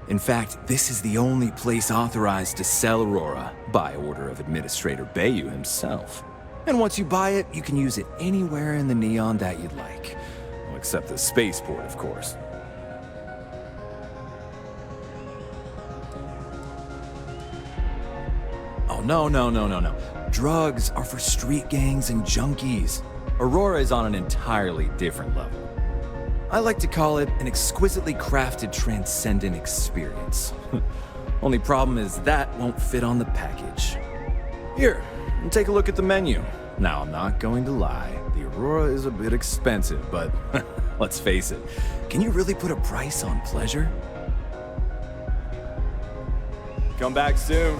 In fact, this is the only place authorized to sell Aurora by order of Administrator Bayou himself. And once you buy it, you can use it anywhere in the Neon that you'd like. Well, except the spaceport, of course. Oh, no. Drugs are for street gangs and junkies. Aurora is on an entirely different level. I like to call it an exquisitely crafted, transcendent experience. Only problem is that won't fit on the package. Here, take a look at the menu. Now, I'm not going to lie, the Aurora is a bit expensive, but let's face it, can you really put a price on pleasure? Come back soon.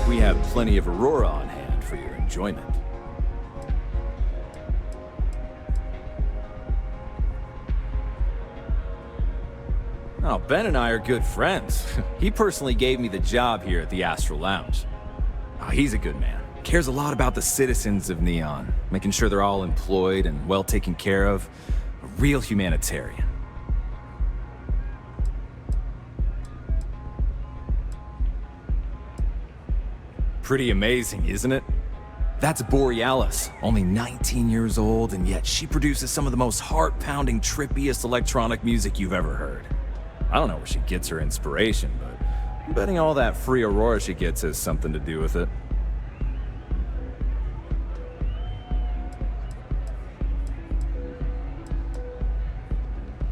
We have plenty of Aurora on hand for your enjoyment. Oh, Ben and I are good friends. He personally gave me the job here at the Astro Lounge. Oh, he's a good man. Cares a lot about the citizens of Neon, making sure they're all employed and well taken care of. A real humanitarian. Pretty amazing, isn't it? That's Borealis, only 19 years old, and yet she produces some of the most heart-pounding, trippiest electronic music you've ever heard. I don't know where she gets her inspiration, but I'm betting all that free Aurora she gets has something to do with it.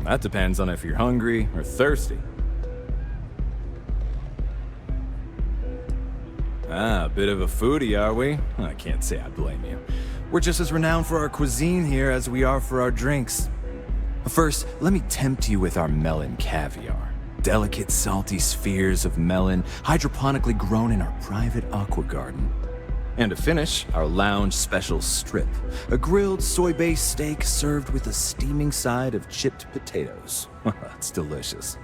That depends on if you're hungry or thirsty. Ah, a bit of a foodie, are we? I can't say I blame you. We're just as renowned for our cuisine here as we are for our drinks. First, let me tempt you with our melon caviar. Delicate, salty spheres of melon, hydroponically grown in our private aqua garden. And to finish, our lounge special strip, a grilled soy-based steak served with a steaming side of chipped potatoes. That's delicious.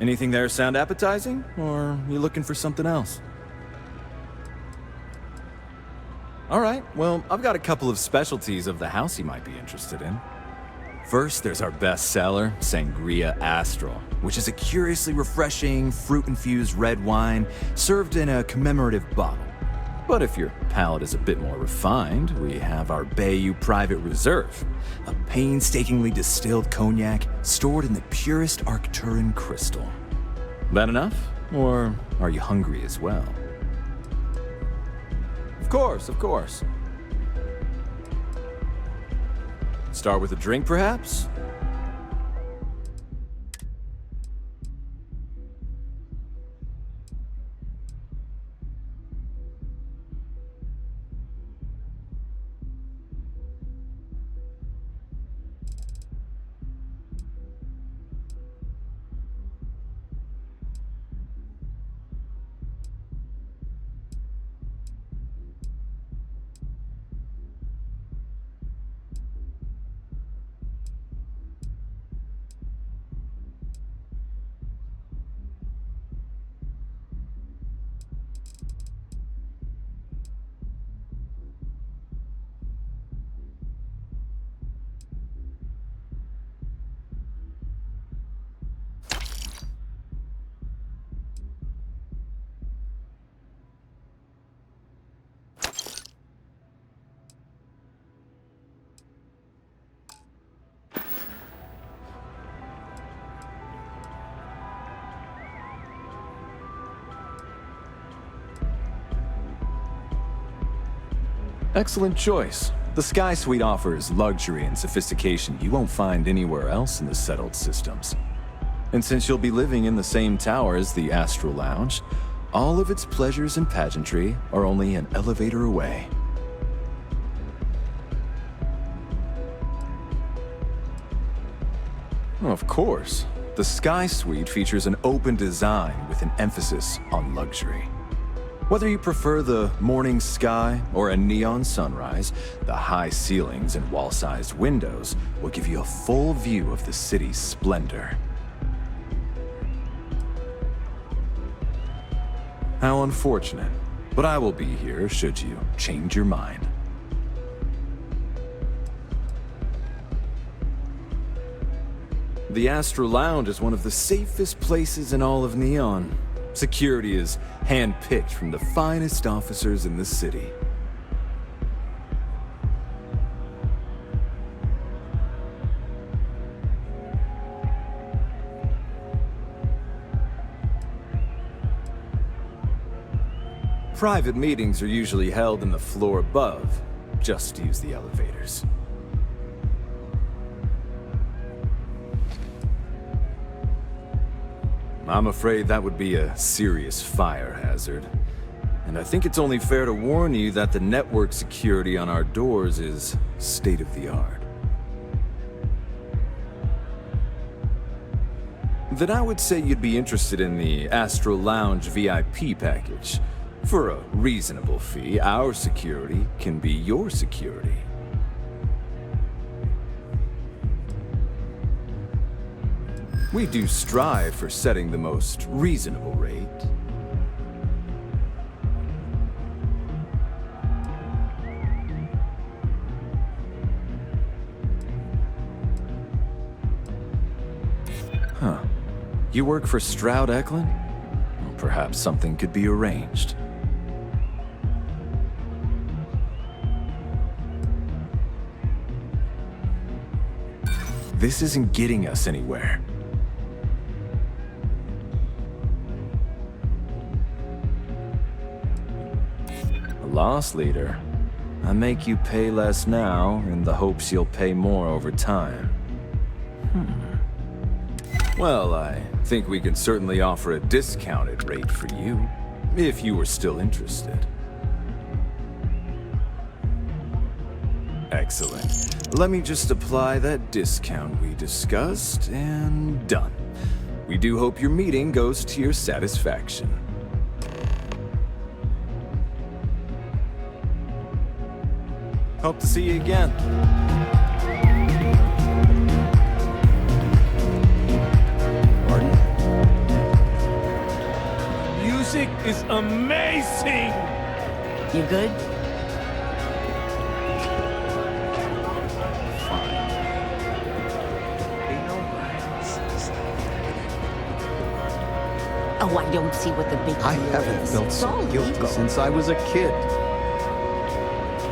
Anything there sound appetizing, or you looking for something else? All right, well, I've got a couple of specialties of the house you might be interested in. First, there's our best seller, Sangria Astral, which is a curiously refreshing, fruit-infused red wine served in a commemorative bottle. But if your palate is a bit more refined, we have our Bayou Private Reserve, a painstakingly distilled cognac stored in the purest Arcturan crystal. That enough? Or are you hungry as well? Of course. Start with a drink, perhaps? Excellent choice. The Sky Suite offers luxury and sophistication you won't find anywhere else in the settled systems. And since you'll be living in the same tower as the Astral Lounge, all of its pleasures and pageantry are only an elevator away. Of course, the Sky Suite features an open design with an emphasis on luxury. Whether you prefer the morning sky or a neon sunrise, the high ceilings and wall-sized windows will give you a full view of the city's splendor. How unfortunate, but I will be here should you change your mind. The Astral Lounge is one of the safest places in all of Neon. Security is hand-picked from the finest officers in the city. Private meetings are usually held in the floor above. Just use the elevators. I'm afraid that would be a serious fire hazard. And I think it's only fair to warn you that the network security on our doors is state-of-the-art. Then I would say you'd be interested in the Astral Lounge VIP package. For a reasonable fee, our security can be your security. We do strive for setting the most reasonable rate. Huh. You work for Stroud Eklund? Well, perhaps something could be arranged. this isn't getting us anywhere. A loss leader. I make you pay less now in the hopes you'll pay more over time. Well, I think we can certainly offer a discounted rate for you, if you were still interested. Excellent. Let me just apply that discount we discussed, and done. We do hope your meeting goes to your satisfaction. Hope to see you again. Music is amazing! You good? Oh, I don't see what the big deal I haven't is. felt It's so all guilty ego. since I was a kid.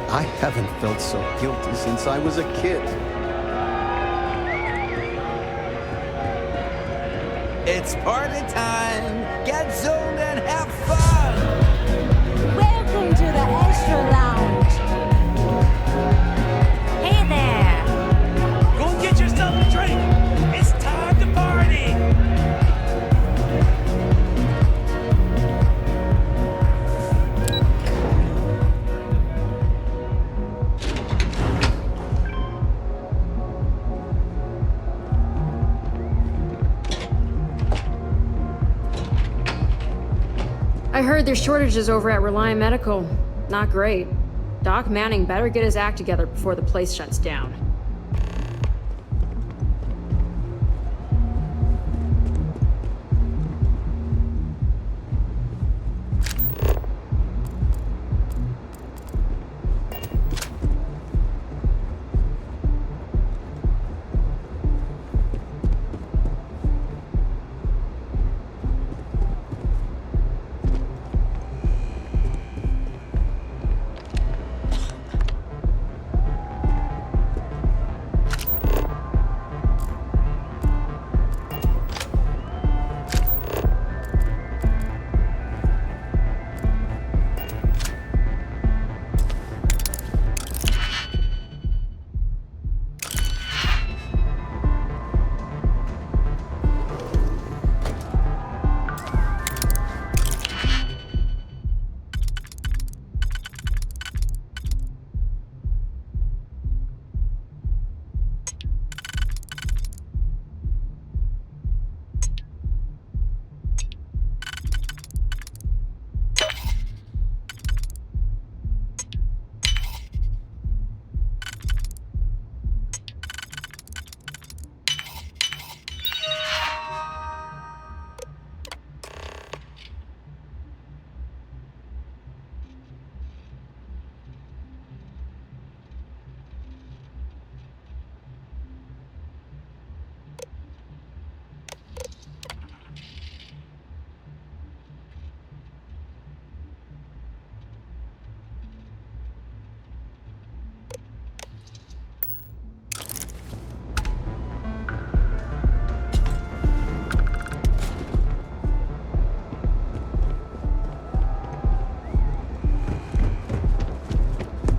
I haven't felt so guilty since I was a kid. It's party time! Get zoned and have fun! Welcome to the Extra Lounge. Hey there! Go get yourself a drink! It's time to party! I heard there's shortages over at Reliant Medical. Not great. Doc Manning better get his act together before the place shuts down.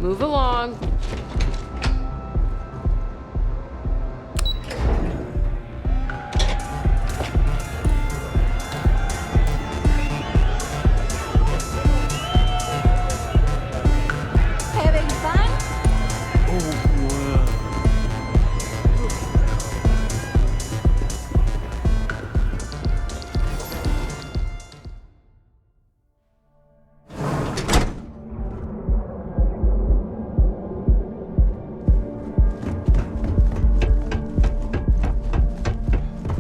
Move along. Having fun?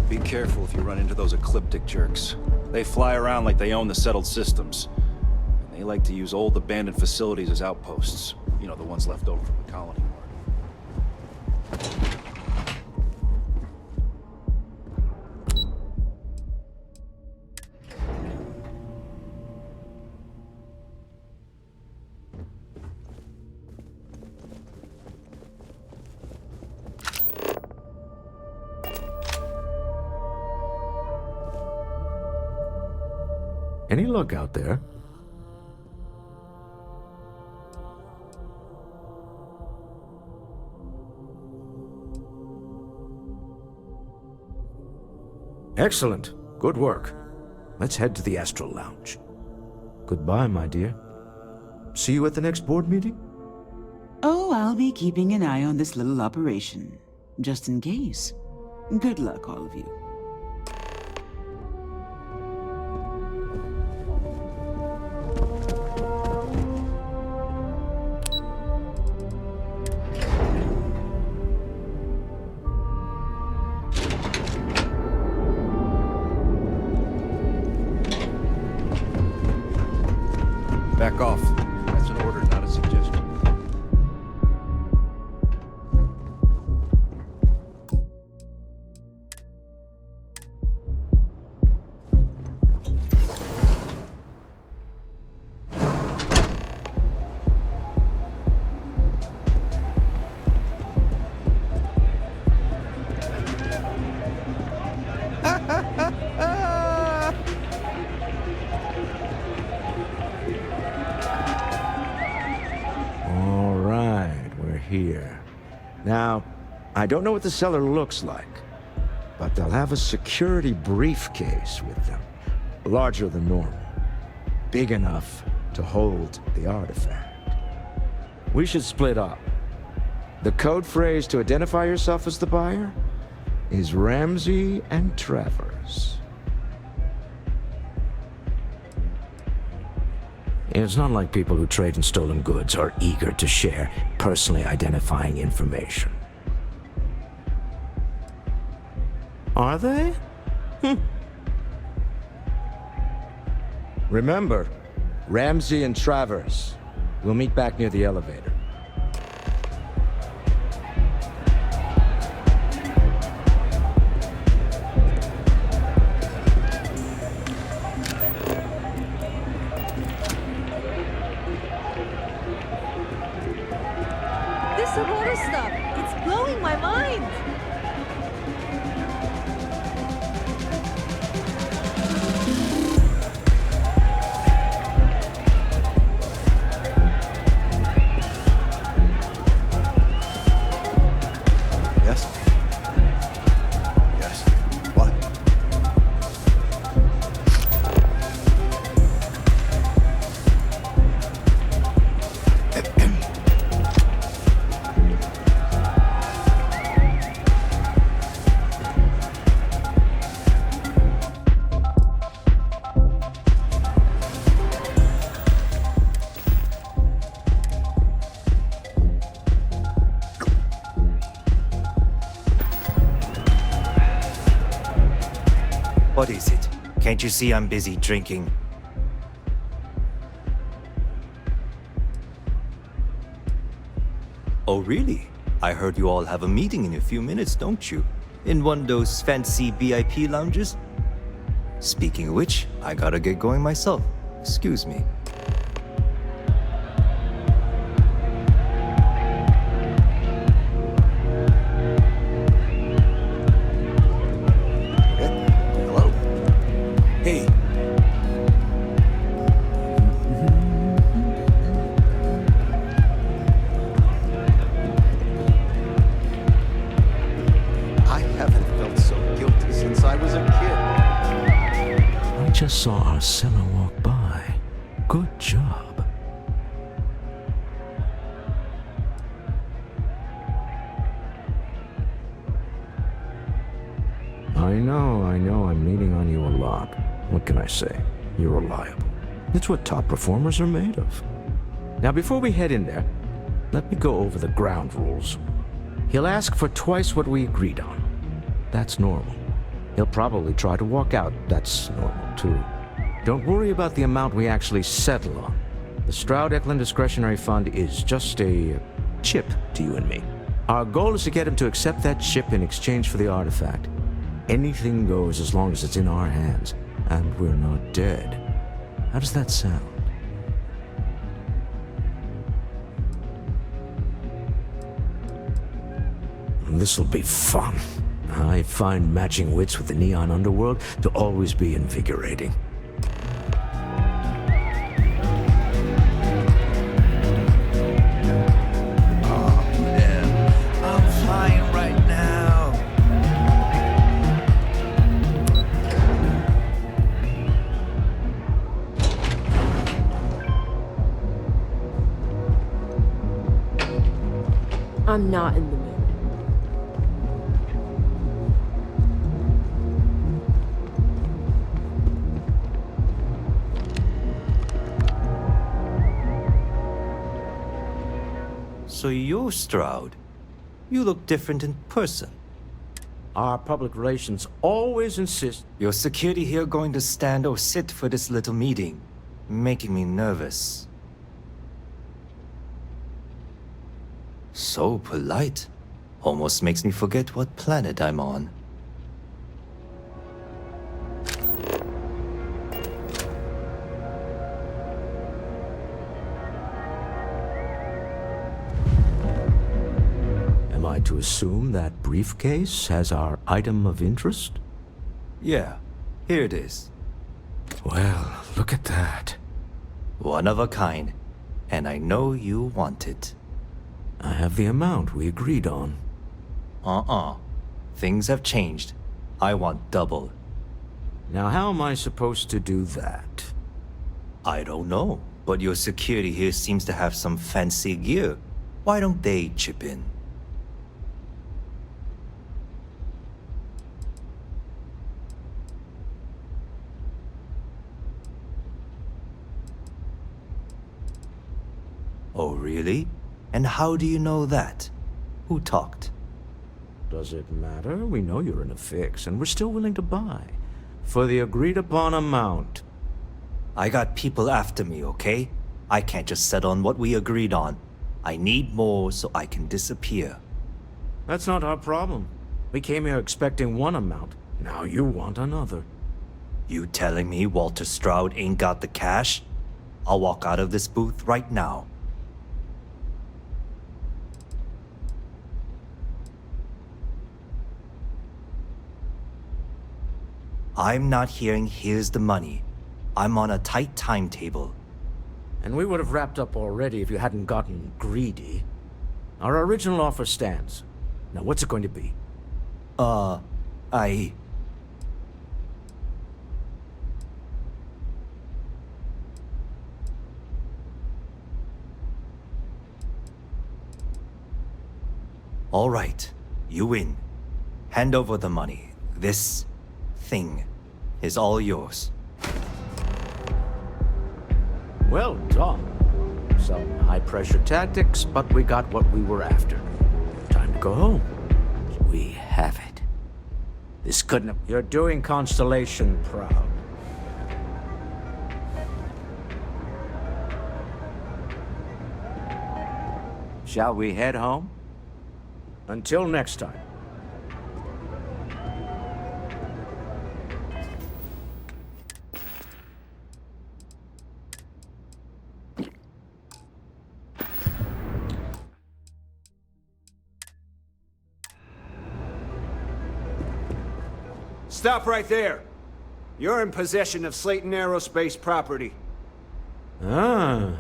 Be careful if you run into those ecliptic jerks. They fly around like they own the settled systems. And they like to use old abandoned facilities as outposts. You know, the ones left over from the colony war. Any luck out there? Excellent. Good work. Let's head to the Astral Lounge. Goodbye, my dear. See you at the next board meeting? Oh, I'll be keeping an eye on this little operation, just in case. Good luck, all of you. Back off. That's an order, not a suggestion. Here. Now, I don't know what the cellar looks like, but they'll have a security briefcase with them, larger than normal, big enough to hold the artifact. We should split up. The code phrase to identify yourself as the buyer is Ramsey and Travers. It's not like people who trade in stolen goods are eager to share personally identifying information. Are they? Remember, Ramsey and Travers. We'll meet back near the elevator. What is it? Can't you see I'm busy drinking? Oh, really? I heard you all have a meeting in a few minutes, don't you? In one of those fancy VIP lounges? Speaking of which, I gotta get going myself. Excuse me. Saw our seller walk by. Good job. I know, I'm leaning on you a lot. What can I say? You're reliable. It's what top performers are made of. Now, before we head in there, let me go over the ground rules. He'll ask for twice what we agreed on. That's normal. He'll probably try to walk out. That's normal, too. Don't worry about the amount we actually settle on. The Stroud Eklund Discretionary Fund is just a chip to you and me. Our goal is to get him to accept that chip in exchange for the artifact. Anything goes as long as it's in our hands, and we're not dead. How does that sound? This'll be fun. I find matching wits with the neon underworld to always be invigorating. I'm not in the mood. So you're Stroud. You look different in person. Our public relations always insist. Your security here going to stand or sit for this little meeting, making me nervous. So polite. Almost makes me forget what planet I'm on. Am I to assume that briefcase has our item of interest? Yeah, here it is. Well, look at that. One of a kind, and I know you want it. I have the amount we agreed on. Things have changed. I want double. Now how am I supposed to do that? I don't know, but your security here seems to have some fancy gear. Why don't they chip in? Oh, really? And how do you know that? Who talked? Does it matter? We know you're in a fix, and we're still willing to buy. For the agreed-upon amount. I got people after me, okay? I can't just settle on what we agreed on. I need more so I can disappear. That's not our problem. We came here expecting one amount. Now you want another. You telling me Walter Stroud ain't got the cash? I'll walk out of this booth right now. I'm not hearing here's the money. I'm on a tight timetable. And we would have wrapped up already if you hadn't gotten greedy. Our original offer stands. Now what's it going to be? All right, you win. Hand over the money. This thing is all yours. Well done. Some high-pressure tactics, but we got what we were after. Time to go home. We have it. This couldn't have... You're doing Constellation proud. Shall we head home? Until next time. Stop right there. You're in possession of Slayton Aerospace property. Ah.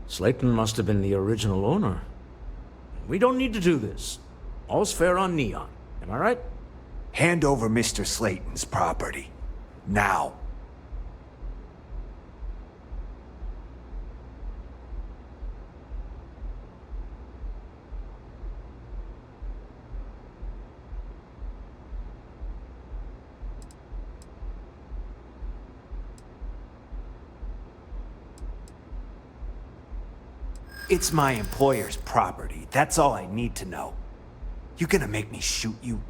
Slayton must have been the original owner. We don't need to do this. All's fair on Neon. Am I right? Hand over Mr. Slayton's property. Now. It's my employer's property. That's all I need to know. You gonna make me shoot you?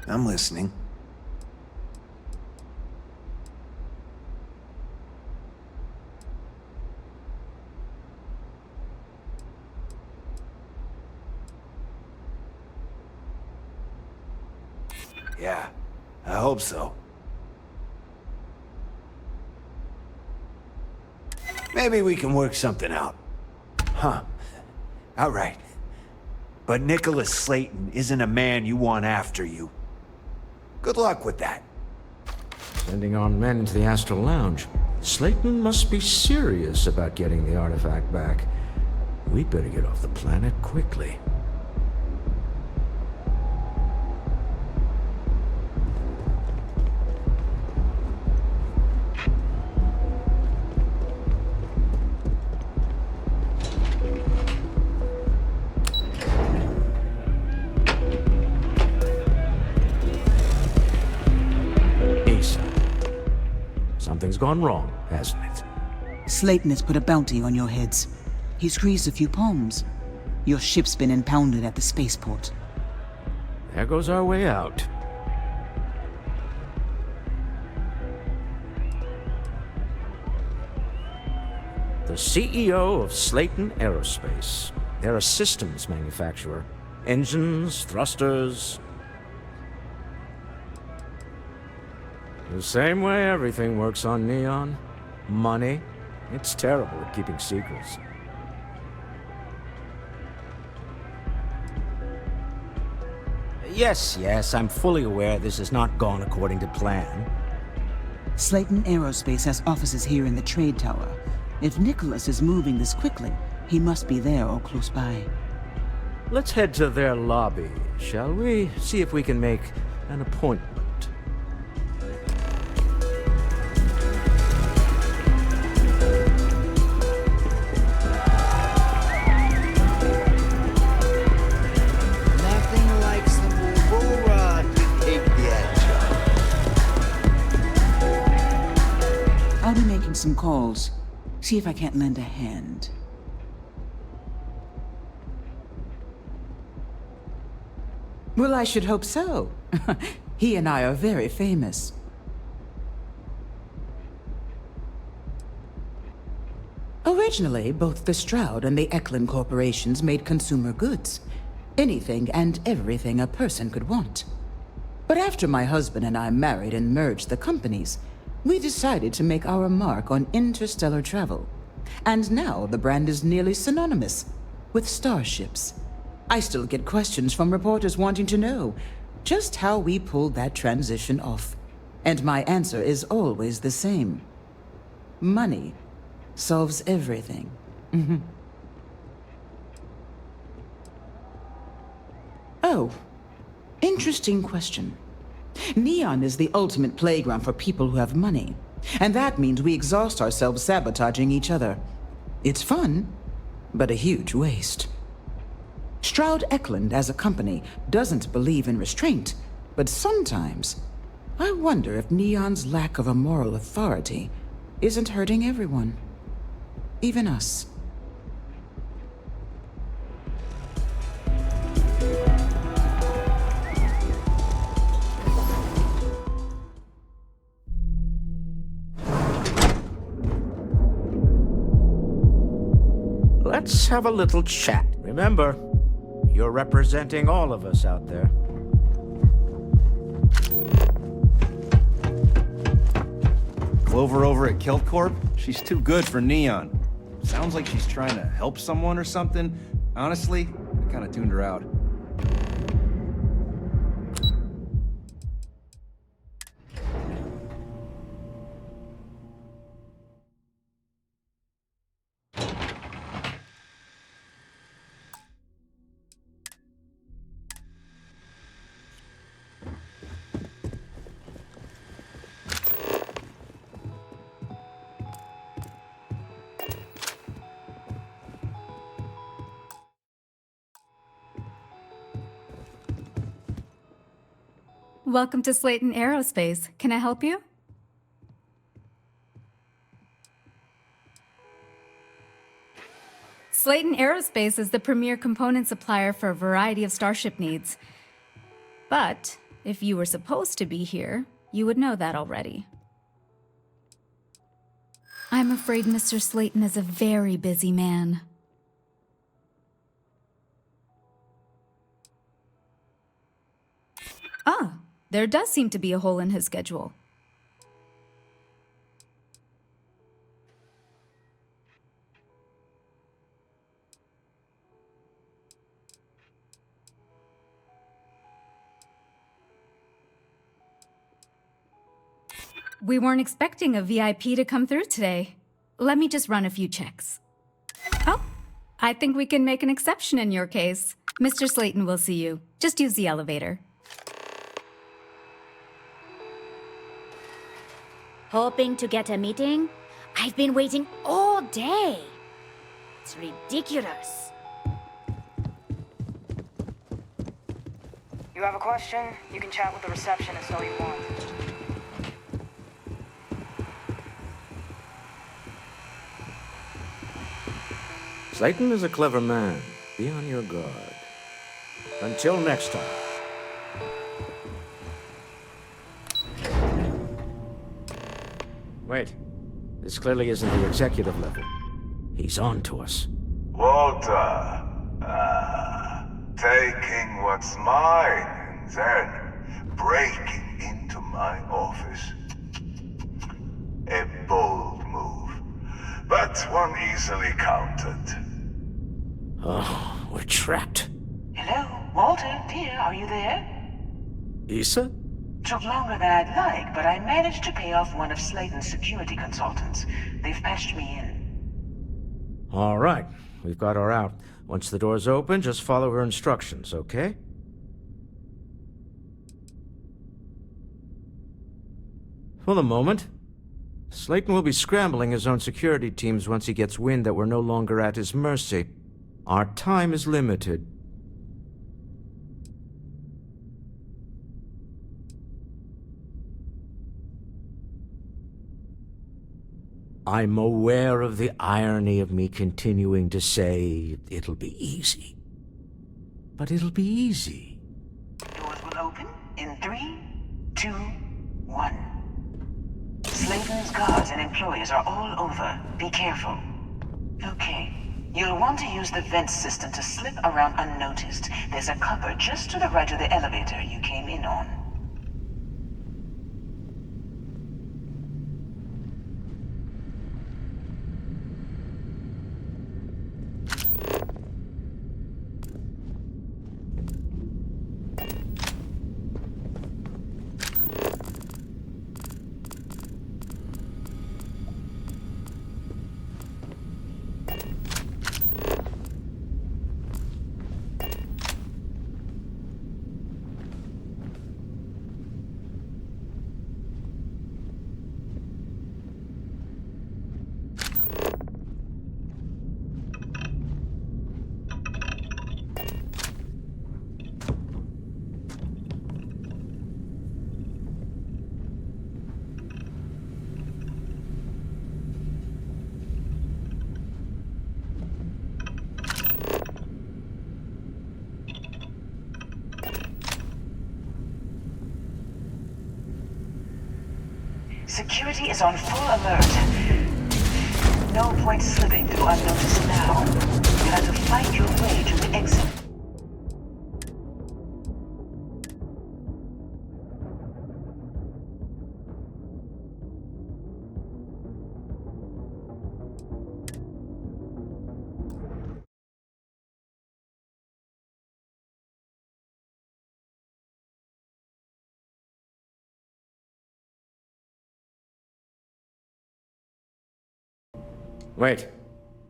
I'm listening. Yeah, I hope so. Maybe we can work something out. Huh. All right. But Nicholas Slayton isn't a man you want after you. Good luck with that. Sending our men into the Astral Lounge. Slayton must be serious about getting the artifact back. We'd better get off the planet quickly. Something's gone wrong, hasn't it? Slayton has put a bounty on your heads. He squeezed a few palms. Your ship's been impounded at the spaceport. There goes our way out. The CEO of Slayton Aerospace. They're a systems manufacturer. Engines, thrusters. The same way everything works on Neon. Money. It's terrible at keeping secrets. Yes, I'm fully aware this has not gone according to plan. Slayton Aerospace has offices here in the trade tower. If Nicholas is moving this quickly, he must be there or close by. Let's head to their lobby, shall we? See if we can make an appointment. I'll be making some calls. See if I can't lend a hand. Well, I should hope so. He and I are very famous. Originally, both the Stroud and the Eklund corporations made consumer goods. Anything and everything a person could want. But after my husband and I married and merged the companies, we decided to make our mark on interstellar travel. And now the brand is nearly synonymous with starships. I still get questions from reporters wanting to know just how we pulled that transition off. And my answer is always the same. Money solves everything. Oh, interesting question. Neon is the ultimate playground for people who have money. And that means we exhaust ourselves sabotaging each other. It's fun, but a huge waste. Stroud Eklund, as a company, doesn't believe in restraint, but sometimes I wonder if Neon's lack of a moral authority isn't hurting everyone. Even us. Let's have a little chat. Remember, you're representing all of us out there. Clover over at Kilt Corp? She's too good for Neon. Sounds like she's trying to help someone or something. Honestly, I kinda tuned her out. Welcome to Slayton Aerospace. Can I help you? Slayton Aerospace is the premier component supplier for a variety of starship needs. But if you were supposed to be here, you would know that already. I'm afraid Mr. Slayton is a very busy man. Ah, there does seem to be a hole in his schedule. We weren't expecting a VIP to come through today. Let me just run a few checks. Oh, I think we can make an exception in your case. Mr. Slayton will see you. Just use the elevator. Hoping to get a meeting? I've been waiting all day. It's ridiculous. You have a question? You can chat with the receptionist all you want. Slayton is a clever man. Be on your guard. Until next time. Wait. This clearly isn't the executive level. He's on to us. Walter. Taking what's mine and then breaking into my office. A bold move, but one easily countered. Oh, we're trapped. Hello, Walter, dear, are you there? Issa? Took longer than I'd like, but I managed to pay off one of Slayton's security consultants. They've patched me in. All right, we've got her out. Once the door's open, just follow her instructions, okay? For the moment, Slayton will be scrambling his own security teams once he gets wind that we're no longer at his mercy. Our time is limited. I'm aware of the irony of me continuing to say it'll be easy. But it'll be easy. Doors will open in 3, 2, 1. Slayton's guards and employees are all over. Be careful. Okay. You'll want to use the vent system to slip around unnoticed. There's a cupboard just to the right of the elevator you came in on. Security is on full alert. No point slipping through unnoticed now. You have to fight your way to the exit. Wait.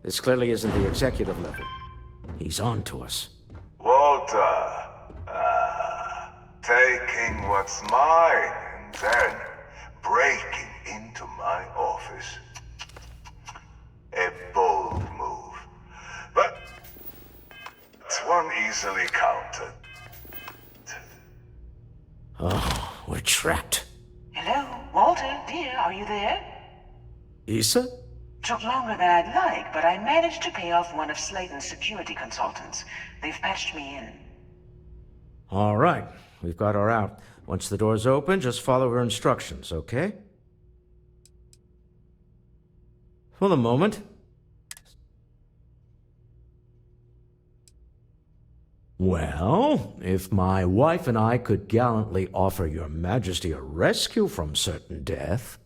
This clearly isn't the executive level. He's on to us. Walter. Taking what's mine and then breaking into my office. A bold move, but one easily countered. Oh, we're trapped. Hello, Walter, dear, are you there? Issa? Took longer than I'd like, but I managed to pay off one of Slayton's security consultants. They've patched me in. All right, we've got her out. Once the door's open, just follow her instructions, okay? For the moment. Well, if my wife and I could gallantly offer your majesty a rescue from certain death,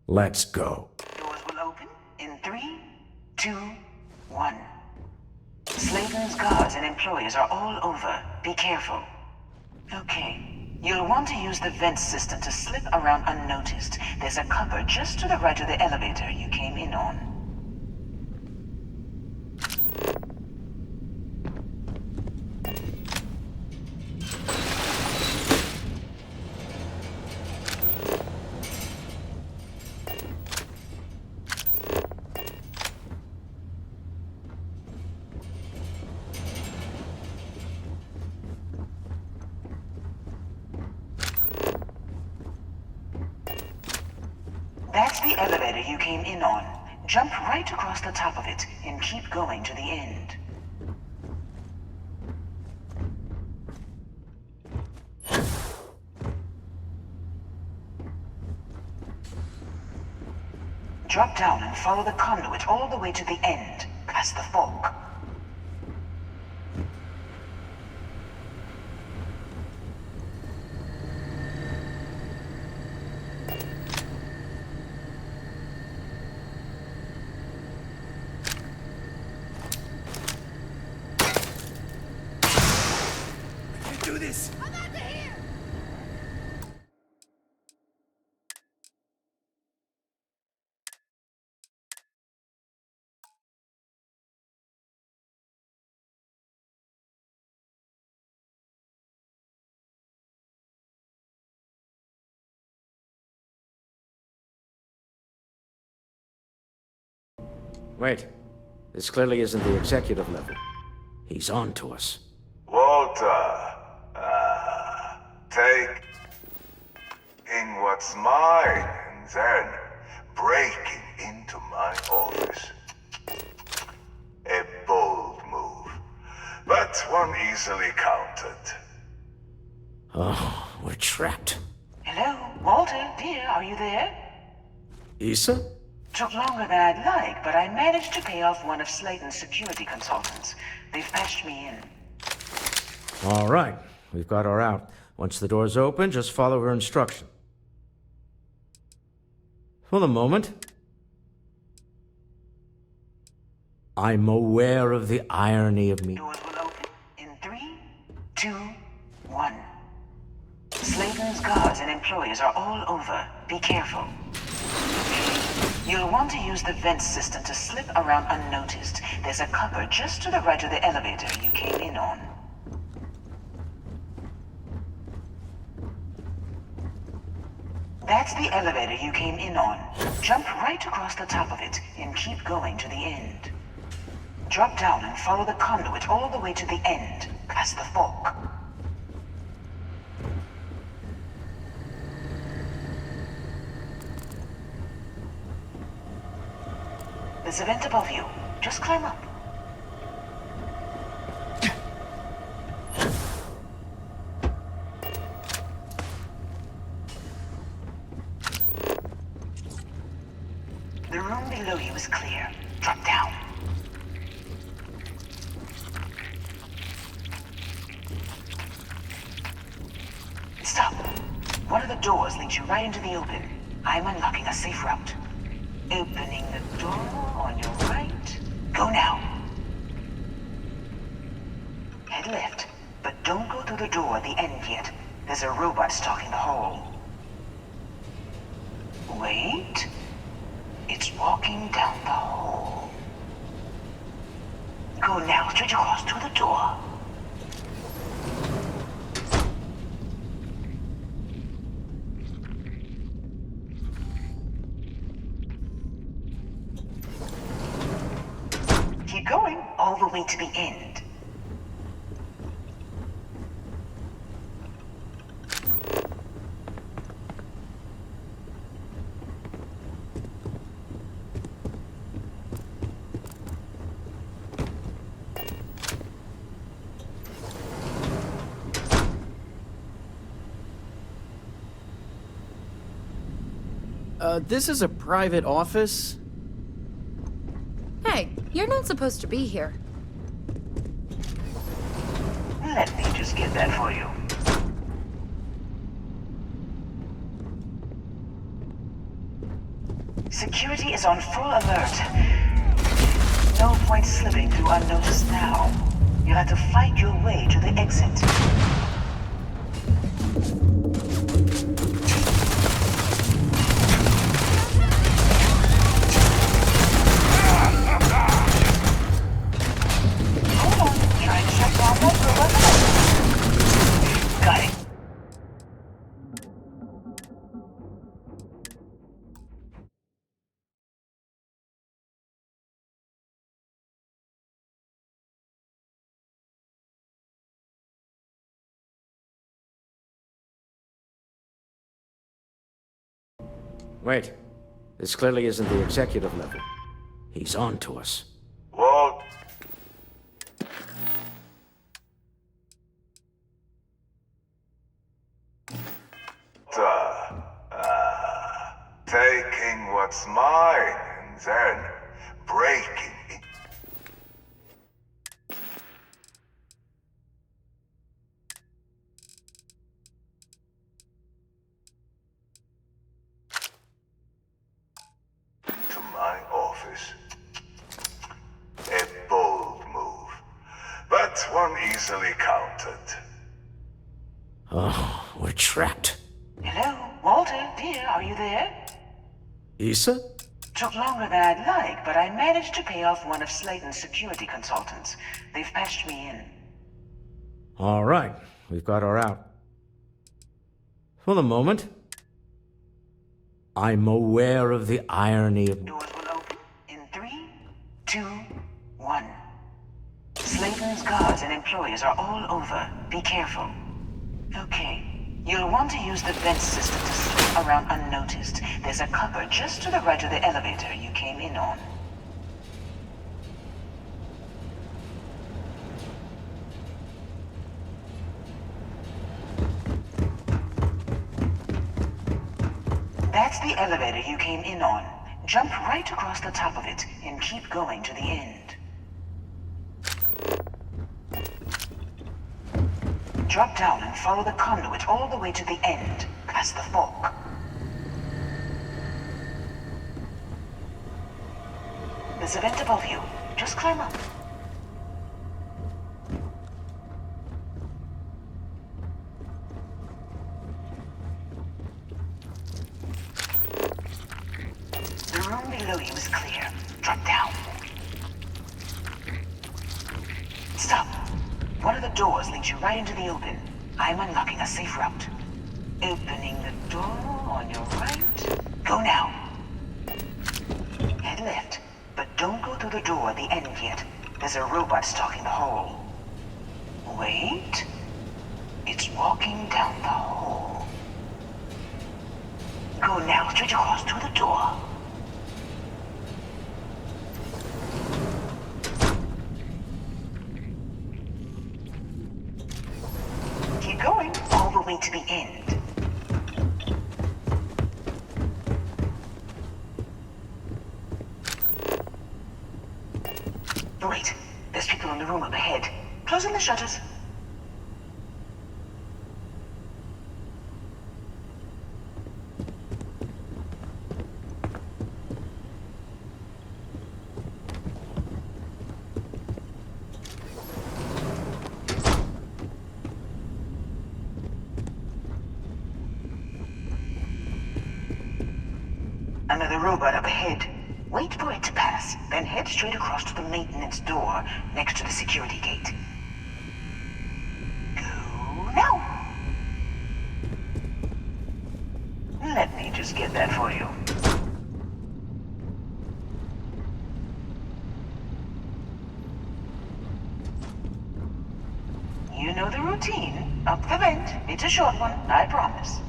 let's go. Doors will open in 3, 2, 1. Slayton's guards and employees are all over. Be careful. Okay. You'll want to use the vent system to slip around unnoticed. There's a cupboard just to the right of the elevator you came in on. That's the elevator you came in on. Jump right across the top of it and keep going to the end. Drop down and follow the conduit all the way to the end, past the fork. Do this! Wait. This clearly isn't the executive level. He's on to us. Walter, take in what's mine and then breaking into my office. A bold move, but one easily countered. Oh, we're trapped. Hello, Walter, dear, are you there? Issa? Took longer than I'd like, but I managed to pay off one of Slayton's security consultants. They've patched me in. All right, we've got her out. Once the door's open, just follow her instruction. For the moment, I'm aware of the irony of me. Doors will open in 3, 2, 1. Slayton's guards and employees are all over. Be careful. You'll want to use the vent system to slip around unnoticed. There's a cupboard just to the right of the elevator you came in on. That's the elevator you came in on. Jump right across the top of it and keep going to the end. Drop down and follow the conduit all the way to the end, past the fork. There's a vent above you. Just climb up. The room below you is clear. Drop down. Stop. One of the doors leads you right into the open. I'm unlocking a safe route. Opening the door on your right. Go now. Head left, but don't go through the door at the end yet. There's a robot stalking the hall. Wait. It's walking down the hall. Go now, straight across to the door. Keep going all the way to the end. This is a private office? Hey, you're not supposed to be here. Let me just get that for you. Security is on full alert. No point slipping through unnoticed now. You'll have to fight your way to the exit. Wait. This clearly isn't the executive level. He's on to us. Walt. Taking what's mine and then breaking it. To my office. A bold move, but one easily countered. Oh, we're trapped. Hello, Walter, dear, are you there? Issa? Took longer than I'd like, but I managed to pay off one of Slayton's security consultants. They've patched me in. All right, we've got her out. For the moment, I'm aware of the irony of... Doors will open in 3, 2, 1. Slayton's guards and employees are all over. Be careful. Okay. You'll want to use the vent system to slip around unnoticed. There's a cupboard just to the right of the elevator you came in on. That's the elevator you came in on. Jump right across the top of it and keep going to the end. Drop down and follow the conduit all the way to the end, past the fork. There's a vent above you. Just climb up. The room below you is clear. Drop down. Stop. One of the doors leads you right into the open. I'm unlocking a safe route. Opening the door on your right. Go now. Head left, but don't go through the door at the end yet. There's a robot stalking the hall. Wait. It's walking down the hall. Go now, straight across to the door. Keep going all the way to the end. Wait, there's people in the room up ahead. Closing the shutters. Another robot up ahead. Wait for it to pass, then head straight across to the maintenance door next to the security gate. Go now. Let me just get that for you. You know the routine. Up the vent. It's a short one, I promise.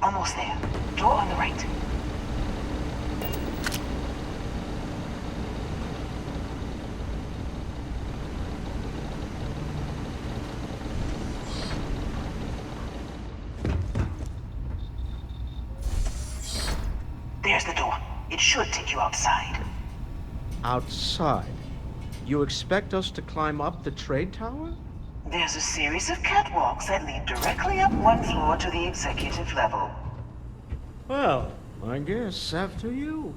Almost there. Door on the right. There's the door. It should take you outside. Outside? You expect us to climb up the trade tower? There's a series of catwalks that lead directly up one floor to the executive level. Well, I guess after you.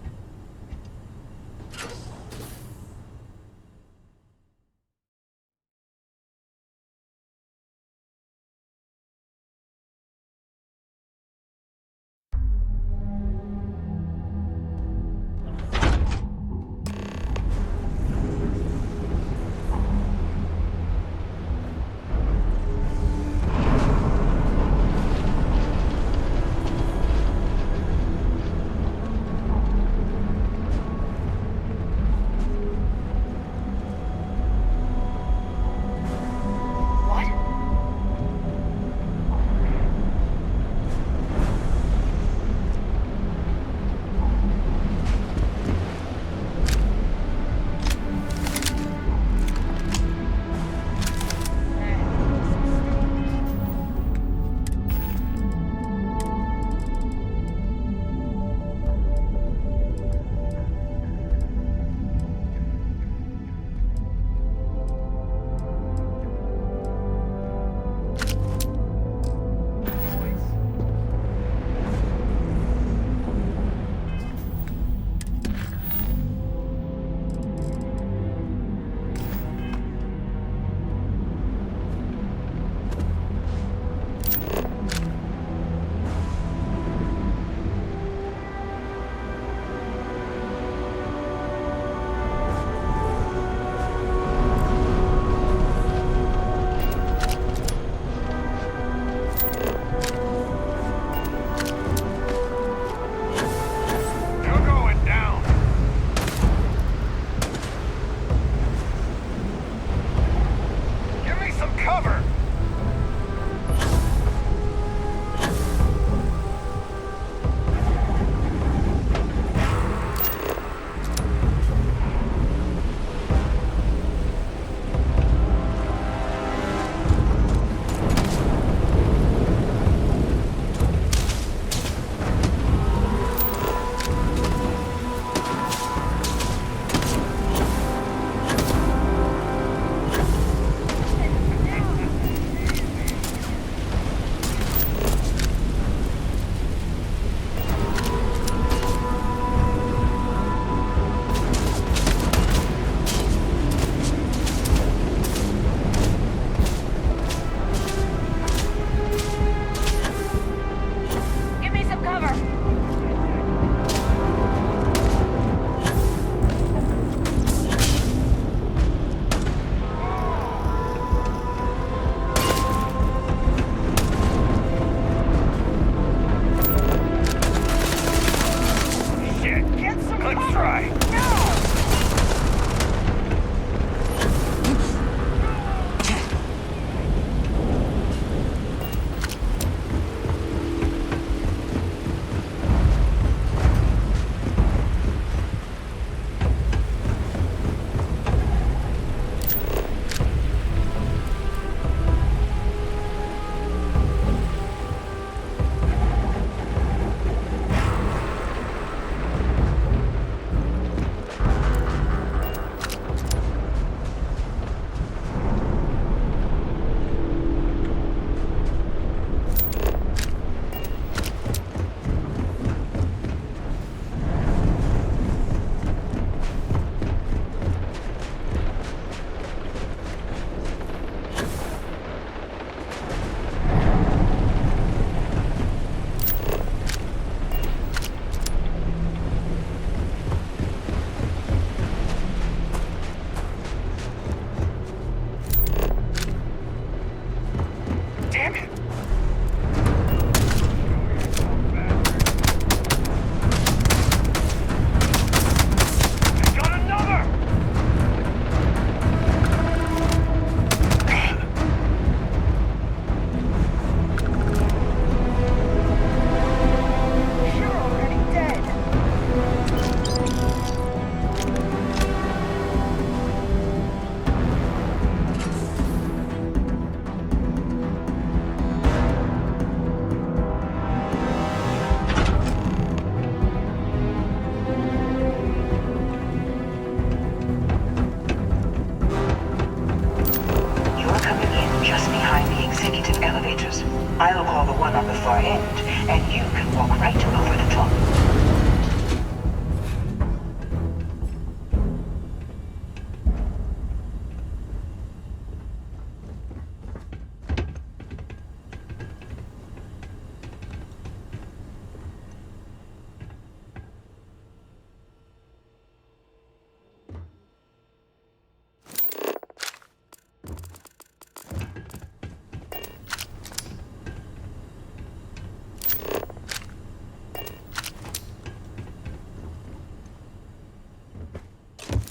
far end, and you can walk right over the top.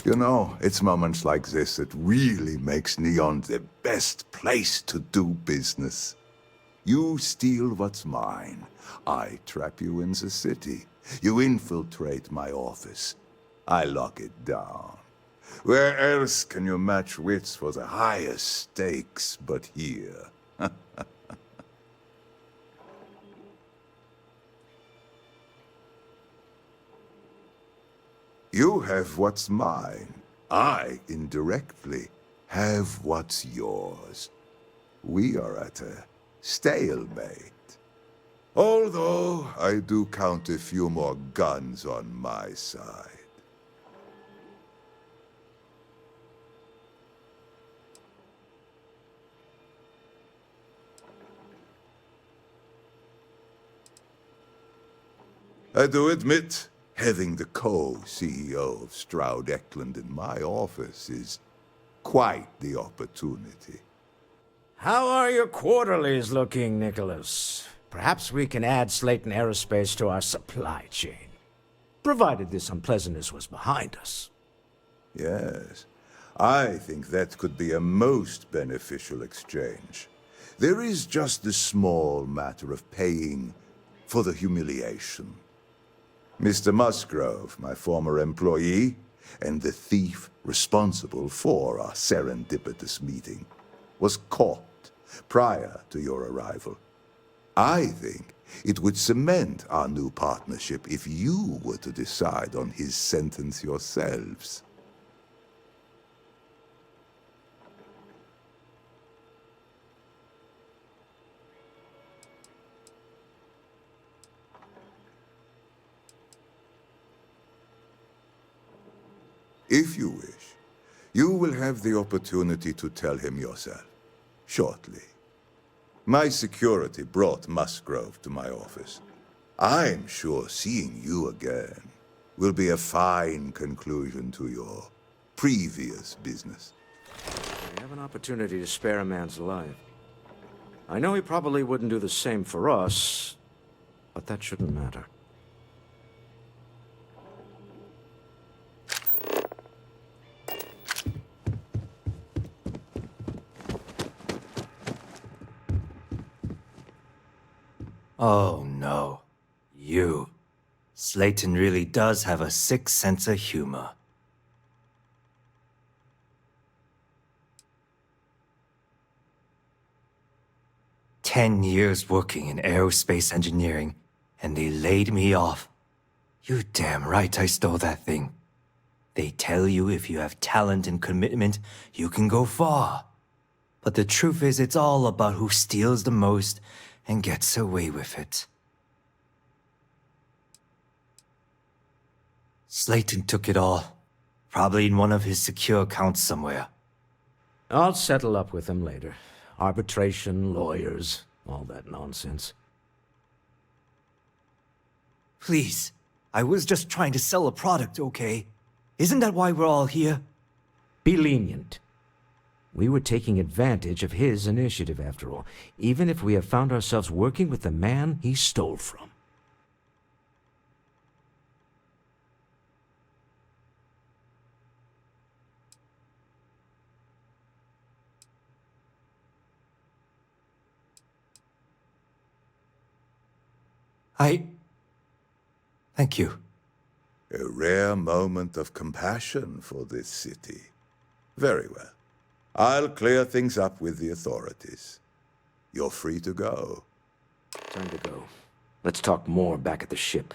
You know, it's moments like this that really makes Neon the best place to do business. You steal what's mine. I trap you in the city. You infiltrate my office. I lock it down. Where else can you match wits for the highest stakes but here? You have what's mine. I, indirectly, have what's yours. We are at a stalemate. Although, I do count a few more guns on my side. I do admit, having the co-CEO of Stroud Eklund in my office is quite the opportunity. How are your quarterlies looking, Nicholas? Perhaps we can add Slayton Aerospace to our supply chain, provided this unpleasantness was behind us. Yes, I think that could be a most beneficial exchange. There is just the small matter of paying for the humiliation. Mr. Musgrove, my former employee, and the thief responsible for our serendipitous meeting, was caught prior to your arrival. I think it would cement our new partnership if you were to decide on his sentence yourselves. If you wish, you will have the opportunity to tell him yourself, shortly. My security brought Musgrove to my office. I'm sure seeing you again will be a fine conclusion to your previous business. We have an opportunity to spare a man's life. I know he probably wouldn't do the same for us, but that shouldn't matter. Oh no. You. Slayton really does have a sick sense of humor. "10 years working in aerospace engineering, and they laid me off. You damn right I stole that thing. They tell you if you have talent and commitment, you can go far. But the truth is, it's all about who steals the most and gets away with it." Slayton took it all. Probably in one of his secure accounts somewhere. I'll settle up with him later. Arbitration, lawyers, all that nonsense. Please, I was just trying to sell a product, okay? Isn't that why we're all here? Be lenient. We were taking advantage of his initiative, after all, even if we have found ourselves working with the man he stole from. Thank you. A rare moment of compassion for this city. Very well. I'll clear things up with the authorities. You're free to go. Time to go. Let's talk more back at the ship.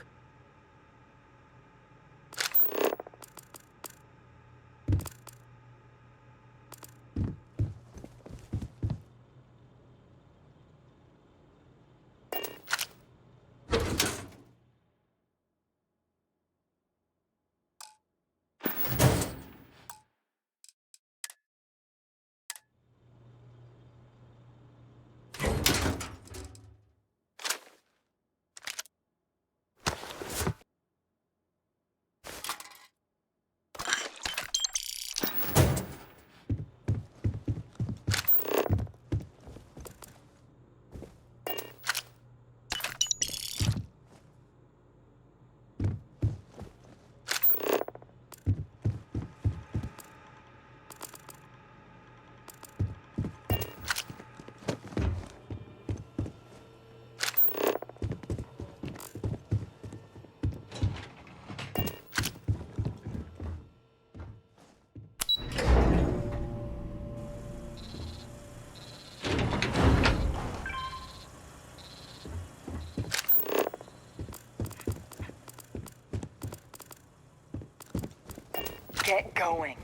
Get going.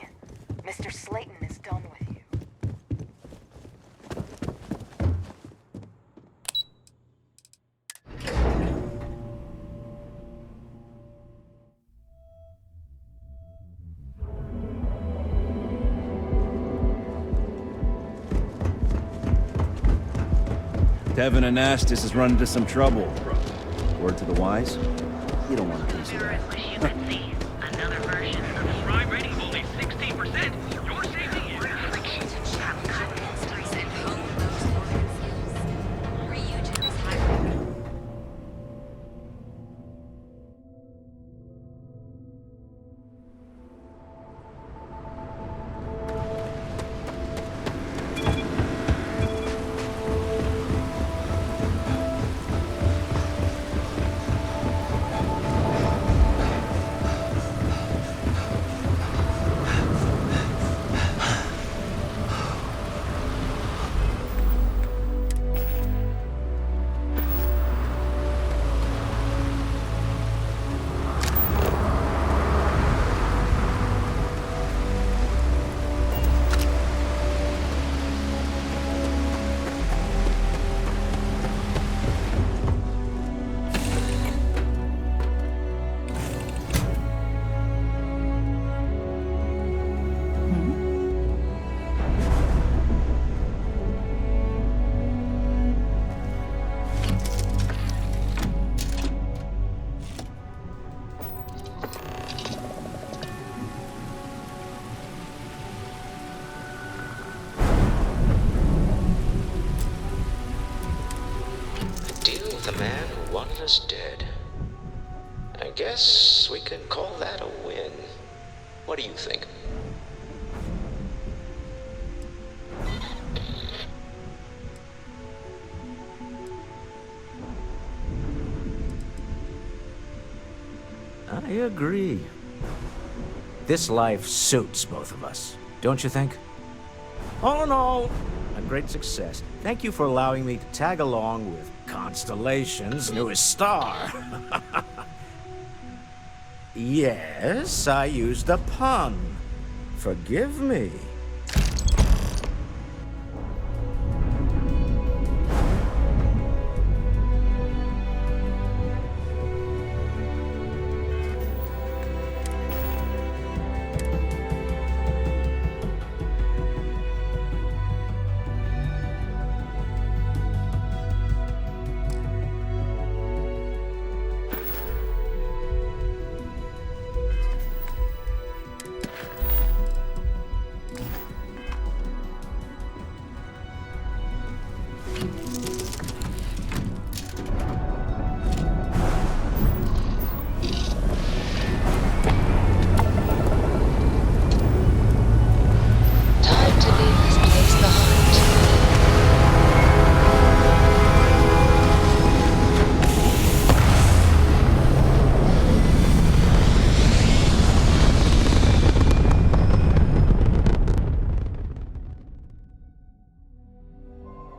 Mr. Slayton is done with you. Devin and Estes has run into some trouble. Word to the wise? You don't want to consider that. Another version of the fry rating of only 16%. You're saving it. The man who wanted us dead. I guess we can call that a win. What do you think? I agree. This life suits both of us, don't you think? All in all, a great success. Thank you for allowing me to tag along with Constellation's newest star. Yes, I used a pun. Forgive me.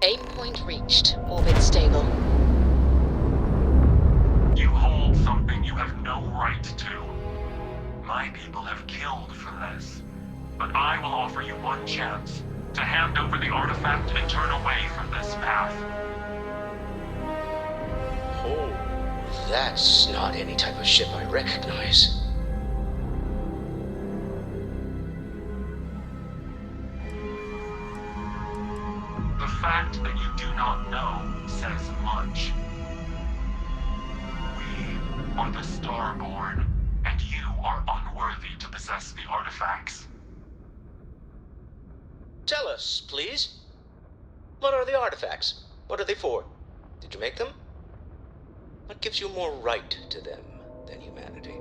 Aim point reached. Orbit stable. You hold something you have no right to. My people have killed for this. But I will offer you one chance to hand over the artifact and turn away from this path. Oh, that's not any type of ship I recognize. The fact that you do not know says much. We are the Starborn, and you are unworthy to possess the artifacts. Tell us, please. What are the artifacts? What are they for? Did you make them? What gives you more right to them than humanity?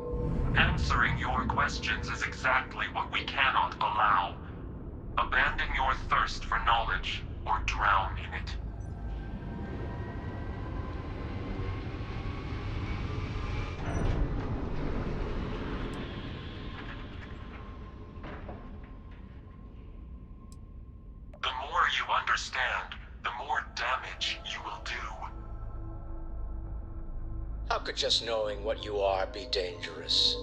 Answering your questions is exactly what we cannot allow. Abandon your thirst for knowledge, or drown in it. The more you understand, the more damage you will do. How could just knowing what you are be dangerous?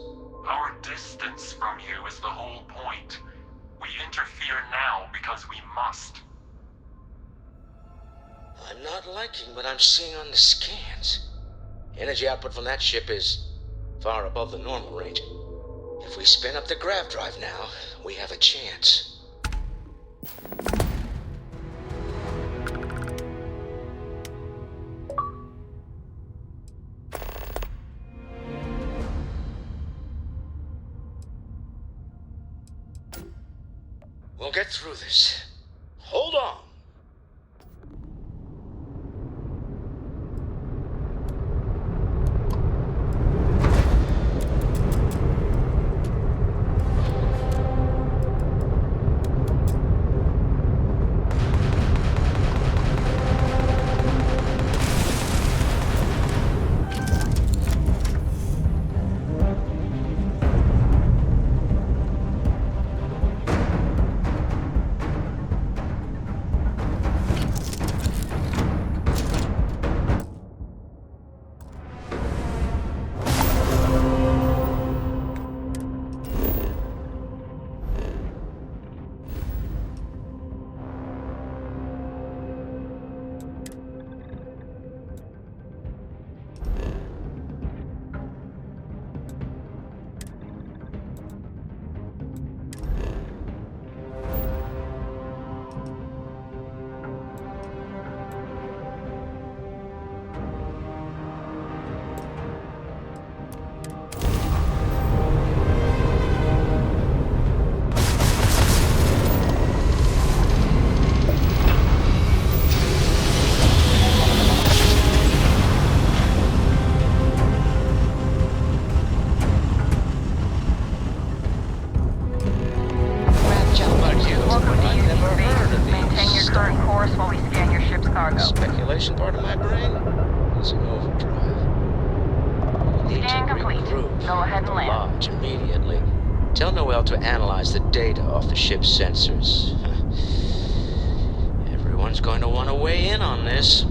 Our distance from you is the whole interfere now because we must. I'm not liking what I'm seeing on the scans. Energy output from that ship is far above the normal range. If we spin up the grav drive now, we have a chance. We'll get through this. Hold on. Speculation part of my brain is in overdrive. Scan complete. Go ahead and land. Lodge immediately. Tell Noel to analyze the data off the ship's sensors. Everyone's going to want to weigh in on this.